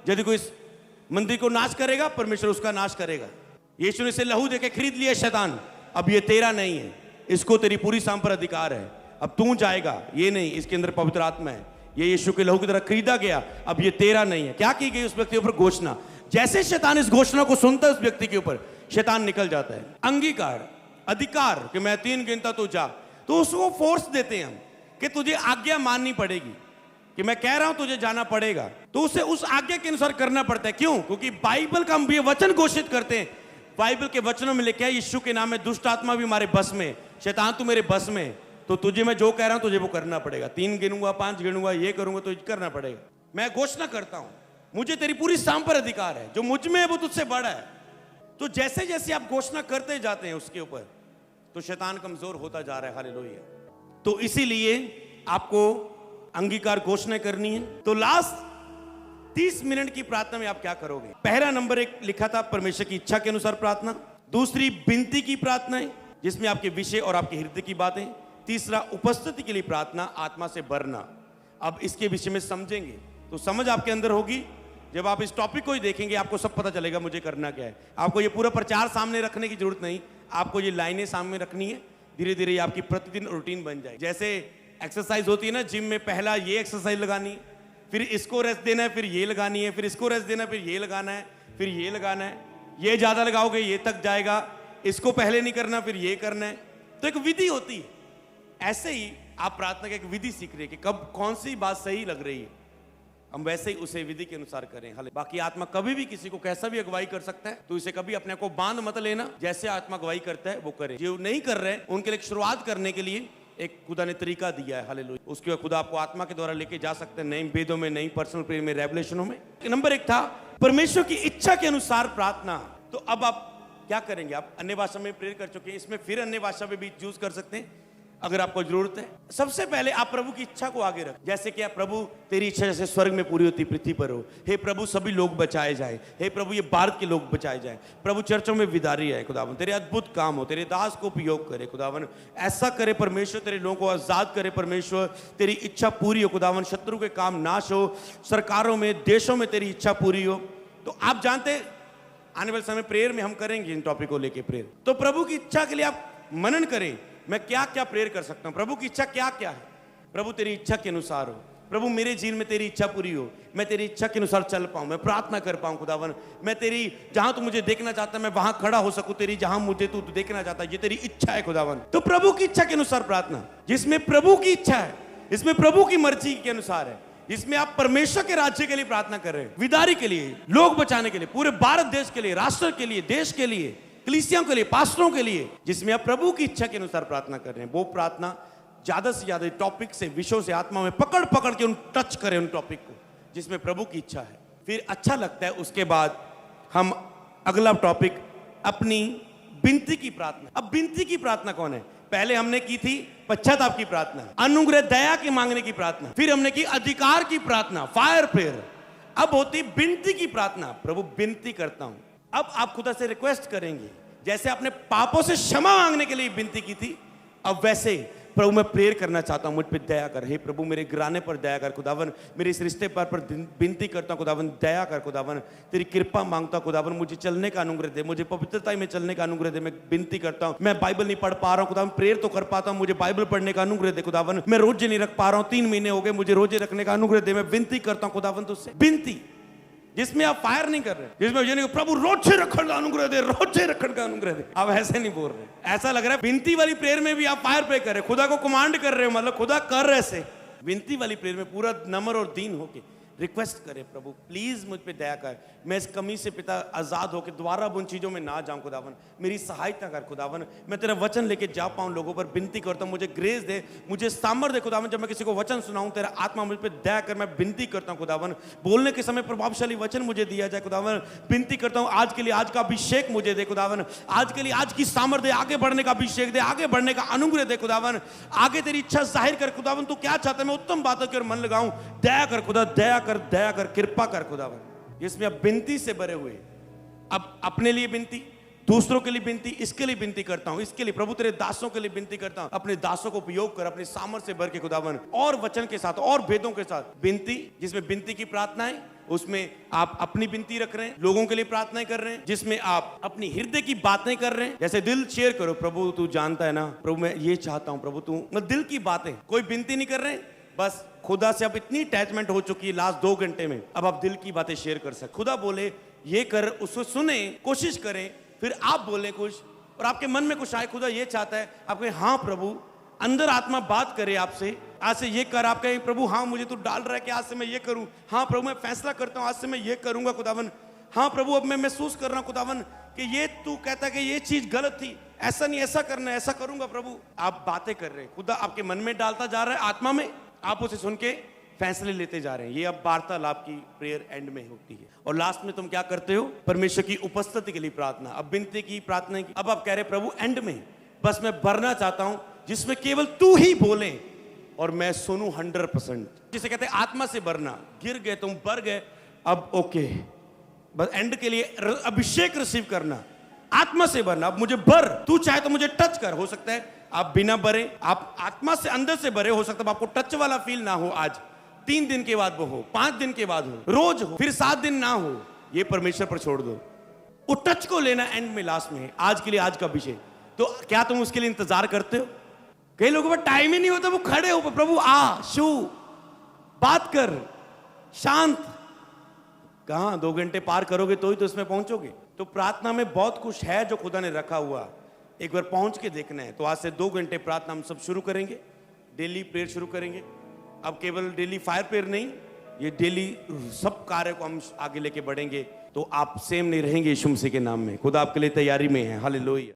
यदि कोई इस मंदिर को नाश करेगा, परमेश्वर उसका नाश करेगा। यीशु ने इसे लहू देके खरीद लिया शैतान, अब ये तेरा नहीं है, इसको तेरी पूरी साम पर अधिकार है, अब तू जाएगा, ये नहीं, इसके अंदर पवित्र आत्मा है, ये यीशु के लहू की तरह खरीदा गया, अब ये तेरा नहीं है। क्या की गई उस व्यक्ति के ऊपर घोषणा। जैसे शैतान इस घोषणा को सुनता है उस व्यक्ति के ऊपर, शैतान निकल जाता है। अंगीकार, अधिकार कि मैं 3 गिनता तू जा, तो उसको फोर्स देते हैं हम कि तुझे आज्ञा माननी पड़ेगी, कि मैं कह रहा हूं तुझे जाना पड़ेगा, तो उसे उस आज्ञा के अनुसार करना पड़ता है। क्यों? क्योंकि बाइबल का हम ये वचन घोषित करते हैं। बाइबल के वचनों में लिखा है यीशु के नाम में दुष्ट आत्मा भी हमारे बस में, शैतान तू मेरे बस में, तो तुझे मैं जो कह रहा हूं तुझे वो करना पड़ेगा। 3 गिनूंगा, 5 गिनूंगा, ये करूंगा तो करना पड़ेगा। मैं घोषणा करता हूं, मुझे तेरी पूरी साम पर अधिकार है, जो मुझ में है वो तुझसे बड़ा है। तो जैसे जैसे आप घोषणा करते जाते हैं उसके ऊपर, तो शैतान कमजोर होता जा रहा है। हालेलुया। तो इसीलिए आपको अंगीकार घोषणा करनी है। तो लास्ट 30 मिनट की प्रार्थना में आप क्या करोगे? पहला नंबर 1 लिखा था परमेश्वर की इच्छा के अनुसार प्रार्थना। दूसरी विनती की प्रार्थना है, जिसमें आपके विषय और आपके हृदय की बातें। तीसरा उपस्थिति के लिए प्रार्थना, आत्मा से भरना। अब इसके विषय में समझेंगे तो समझ आपके अंदर होगी। जब आप इस टॉपिक को ही देखेंगे आपको सब पता चलेगा मुझे करना क्या है। आपको ये पूरा प्रचार सामने रखने की जरूरत नहीं, आपको ये लाइनें सामने रखनी है। धीरे धीरे ये आपकी प्रतिदिन रूटीन बन जाए। जैसे एक्सरसाइज होती है ना जिम में, पहला ये एक्सरसाइज लगानी, फिर इसको रेस्ट देना है, फिर ये लगानी है, फिर इसको रेस्ट देना है, फिर ये लगाना है, फिर ये लगाना है। ये ज्यादा लगाओगे ये तक जाएगा, इसको पहले नहीं करना फिर ये करना है। तो एक विधि होती है। ऐसे ही आप प्रार्थना की एक विधि सीख रहे हैं कि कब कौन सी बात सही लग रही है, हम वैसे ही उसे विधि के अनुसार करें। हाले बाकी आत्मा कभी भी किसी को कैसा भी अगुवाई कर सकता है, तो इसे कभी अपने को बांध मत लेना। जैसे आत्मा अगुवाई करता है वो करे। जो नहीं कर रहे उनके लिए शुरुआत करने के लिए एक खुदा ने तरीका दिया है। हालेलुया। उसके बाद खुदा आपको आत्मा के द्वारा लेके जा सकते हैं, नए वेदों में, नई पर्सनल प्रेयर में, रेवलेशनों में। नंबर 1 था परमेश्वर की इच्छा के अनुसार प्रार्थना। तो अब आप क्या करेंगे? आप अन्य भाषा में प्रेयर कर चुके हैं, इसमें फिर अन्य भाषा में भी यूज कर सकते हैं अगर आपको जरूरत है। सबसे पहले आप प्रभु की इच्छा को आगे रख। जैसे कि प्रभु तेरी इच्छा जैसे स्वर्ग में पूरी होती पृथ्वी पर हो। हे प्रभु सभी लोग बचाए जाए। हे प्रभु ये भारत के लोग बचाए जाए। प्रभु चर्चों में विदारी है खुदावन, तेरे अद्भुत काम हो, तेरे दास को उपयोग करे खुदावन। ऐसा करे परमेश्वर, तेरे लोगों को आजाद करे परमेश्वर। तेरी इच्छा पूरी हो खुदावन, शत्रु के काम नाश हो, सरकारों में, देशों में तेरी इच्छा पूरी हो। तो आप जानते आने वाले समय प्रेयर में हम करेंगे इन टॉपिक को लेके प्रेयर। तो प्रभु की इच्छा के लिए आप मनन करें, मैं क्या क्या प्रेयर कर सकता हूं, प्रभु की इच्छा क्या क्या है। प्रभु तेरी इच्छा के अनुसार हो, प्रभु मेरे जीवन में तेरी इच्छा पूरी हो, मैं तेरी इच्छा के अनुसार चल पाऊं, मैं प्रार्थना कर पाऊं खुदावन। मैं तेरी जहां तू मुझे देखना चाहता है मैं वहां खड़ा हो सकूं, तेरी जहां मुझे तू देखना चाहता है ये तेरी इच्छा है खुदावन। तो प्रभु की इच्छा के अनुसार प्रार्थना, जिसमें प्रभु की इच्छा है, इसमें प्रभु की मर्जी के अनुसार है, जिसमें आप परमेश्वर के राज्य के लिए प्रार्थना कर रहे हैं, विदारी के लिए, लोग बचाने के लिए, पूरे भारत देश के लिए, राष्ट्र के लिए, देश के लिए, कलीसियाओं के लिए, पास्टरों के लिए, जिसमें आप प्रभु की इच्छा के अनुसार प्रार्थना कर रहे हैं। वो प्रार्थना ज्यादा से ज्यादा टॉपिक से, विषयों से, आत्मा में पकड़ पकड़ के उन टच करें उन टॉपिक को जिसमें प्रभु की इच्छा है। फिर अच्छा लगता है उसके बाद हम अगला टॉपिक अपनी विनती की प्रार्थना। अब विनती की प्रार्थना कौन है? पहले हमने की थी पश्चाताप की प्रार्थना, अनुग्रह दया की मांगने की प्रार्थना, फिर हमने की अधिकार की प्रार्थना, फायर प्रेयर। अब होती विनती की प्रार्थना, प्रभु विनती करता हूं। अब आप खुदा से रिक्वेस्ट करेंगे, जैसे आपने पापों से क्षमा मांगने के लिए विनती की थी, अब वैसे प्रभु मैं प्रेयर करना चाहता हूं, मुझ पे दया कर। हे प्रभु मेरे गिराने पर दया कर खुदावन, मेरे इस रिश्ते पर विनती करता हूं खुदावन, दया कर खुदावन, तेरी कृपा मांगता हूं खुदावन, मुझे चलने का अनुग्रह दे, मुझे पवित्रता में चलने का अनुग्रह दे। मैं विनती करता हूं, मैं बाइबल नहीं पढ़ पा रहा हूं खुदावन, प्रेयर तो कर पाता हूं, मुझे बाइबल पढ़ने का अनुग्रह दे खुदावन। मैं रोजे नहीं रख पा रहा हूं, 3 महीने हो गए, मुझे रोजे रखने का अनुग्रह दे। मैं विनती करता हूं खुदावन तुझसे, विनती जिसमें आप फायर नहीं कर रहे, जिसमें ये नहीं प्रभु रोजे रखने का अनुग्रह दे, रोजे रखने का अनुग्रह दे। आप ऐसे नहीं बोल रहे, ऐसा लग रहा है विनती वाली प्रेयर में भी आप फायर पे कर रहे, खुदा को कमांड कर रहे हो, मतलब खुदा कर रहे से। विनती वाली प्रेयर में पूरा नम्र और दीन होके रिक्वेस्ट करे, प्रभु प्लीज मुझ पे दया कर, मैं इस कमी से पिता आजाद होकर दोबारा उन चीजों में ना जाऊं खुदावन, मेरी सहायता कर खुदावन, मैं तेरा वचन लेके जा पाऊं लोगों पर। विनती करता हूं, मुझे ग्रेस दे, मुझे सामर्थ्य दे खुदावन, जब मैं किसी को वचन सुनाऊं तेरा आत्मा मुझ पे दया कर। मैं विनती करता हूं खुदावन, बोलने के समय प्रभावशाली वचन मुझे दिया जाए खुदावन। विनती करता हूं आज के लिए आज का अभिषेक मुझे दे खुदावन, आज के लिए आज की सामर्थ्य, आगे बढ़ने का अभिषेक दे, आगे बढ़ने का अनुग्रह दे खुदावन, आगे तेरी इच्छा जाहिर कर खुदावन। तू क्या चाहता है मैं उत्तम बातों की ओर मन लगाऊं, दया कर खुदा, दया कर, दया कर, कृपा कर खुदावन। जिसमें अब विनती से भरे हुए, अब अपने लिए विनती, दूसरों के लिए विनती, इसके लिए विनती करता हूं, इसके लिए प्रभु तेरे दासों के लिए विनती करता हूं, अपने दासों को उपयोग कर, अपने सामर्थ्य से भर के खुदावन, और वचन के साथ और भेदों के साथ विनती, जिसमें विनती की प्रार्थनाएं, उसमें आप अपनी विनती रख रहे हैं, लोगों के लिए प्रार्थनाएं कर रहे हैं, जिसमें आप अपनी हृदय की बातें कर रहे हैं, जैसे दिल शेयर करो, प्रभु तू जानता है ना, प्रभु मैं ये चाहता हूं, प्रभु तू, मतलब दिल की बातें, कोई विनती नहीं कर रहे हैं, बस खुदा से अब इतनी अटैचमेंट हो चुकी है लास्ट 2 घंटे में, अब आप दिल की बातें शेयर कर सकते। खुदा बोले ये कर, उसको सुने, कोशिश करें, फिर आप बोले कुछ और आपके मन में कुछ आए, खुदा ये चाहता है, आप कहें हाँ प्रभु, अंदर आत्मा बात करे आपसे, आज से ये कर, आप कहें प्रभु हाँ मुझे तू डाल रहा है कि आज से मैं ये करूं, हाँ प्रभु मैं फैसला करता हूं आज से मैं ये करूंगा खुदावन, हाँ प्रभु अब मैं महसूस कर रहा हूं खुदावन कि ये तू कहता है कि ये चीज गलत थी, ऐसा नहीं ऐसा करना है, ऐसा करूंगा प्रभु। आप बातें कर रहे हैं, खुदा आपके मन में डालता जा रहा है आत्मा में, आप उसे सुन के फैसले लेते जा रहे हैं। ये अब वार्तालाप की प्रेयर एंड में होती है। और लास्ट में तुम क्या करते हो, परमेश्वर की उपस्थिति के लिए प्रार्थना, अब विनती की, प्रार्थना की, अब आप कह रहे प्रभु एंड में बस मैं भरना चाहता हूं जिसमें केवल तू ही बोले और मैं सुनूं 100%, जिसे कहते हैं आत्मा से भरना। गिर गए तुम, भर गए, अब ओके, बस एंड के लिए अभिषेक रिसीव करना, आत्मा से भरना। अब मुझे भर, तू चाहे तो मुझे टच कर, हो सकता है आप बिना भरे, आप आत्मा से अंदर से भरे, हो सकता है आपको टच वाला फील ना हो, आज 3 दिन के बाद वो हो, 5 दिन के बाद हो, रोज हो, फिर 7 दिन ना हो, ये परमेश्वर पर छोड़ दो। वो टच को लेना एंड में, लास्ट में, आज के लिए आज का विषय। तो क्या तुम उसके लिए इंतजार करते हो? कई लोगों पर टाइम ही नहीं होता, वो खड़े हो, प्रभु आ, शू, बात कर, शांत, कहां 2 घंटे पार करोगे तो ही तो इसमें पहुंचोगे। तो प्रार्थना में बहुत कुछ है जो खुदा ने रखा हुआ, एक बार पहुंच के देखना है। तो आज से 2 घंटे प्रार्थना हम सब शुरू करेंगे, डेली प्रेयर शुरू करेंगे। अब केवल डेली फायर प्रेयर नहीं, ये डेली सब कार्य को हम आगे लेके बढ़ेंगे। तो आप सेम नहीं रहेंगे यीशु मसीह के नाम में। खुदा आपके लिए तैयारी में है। हालेलुया।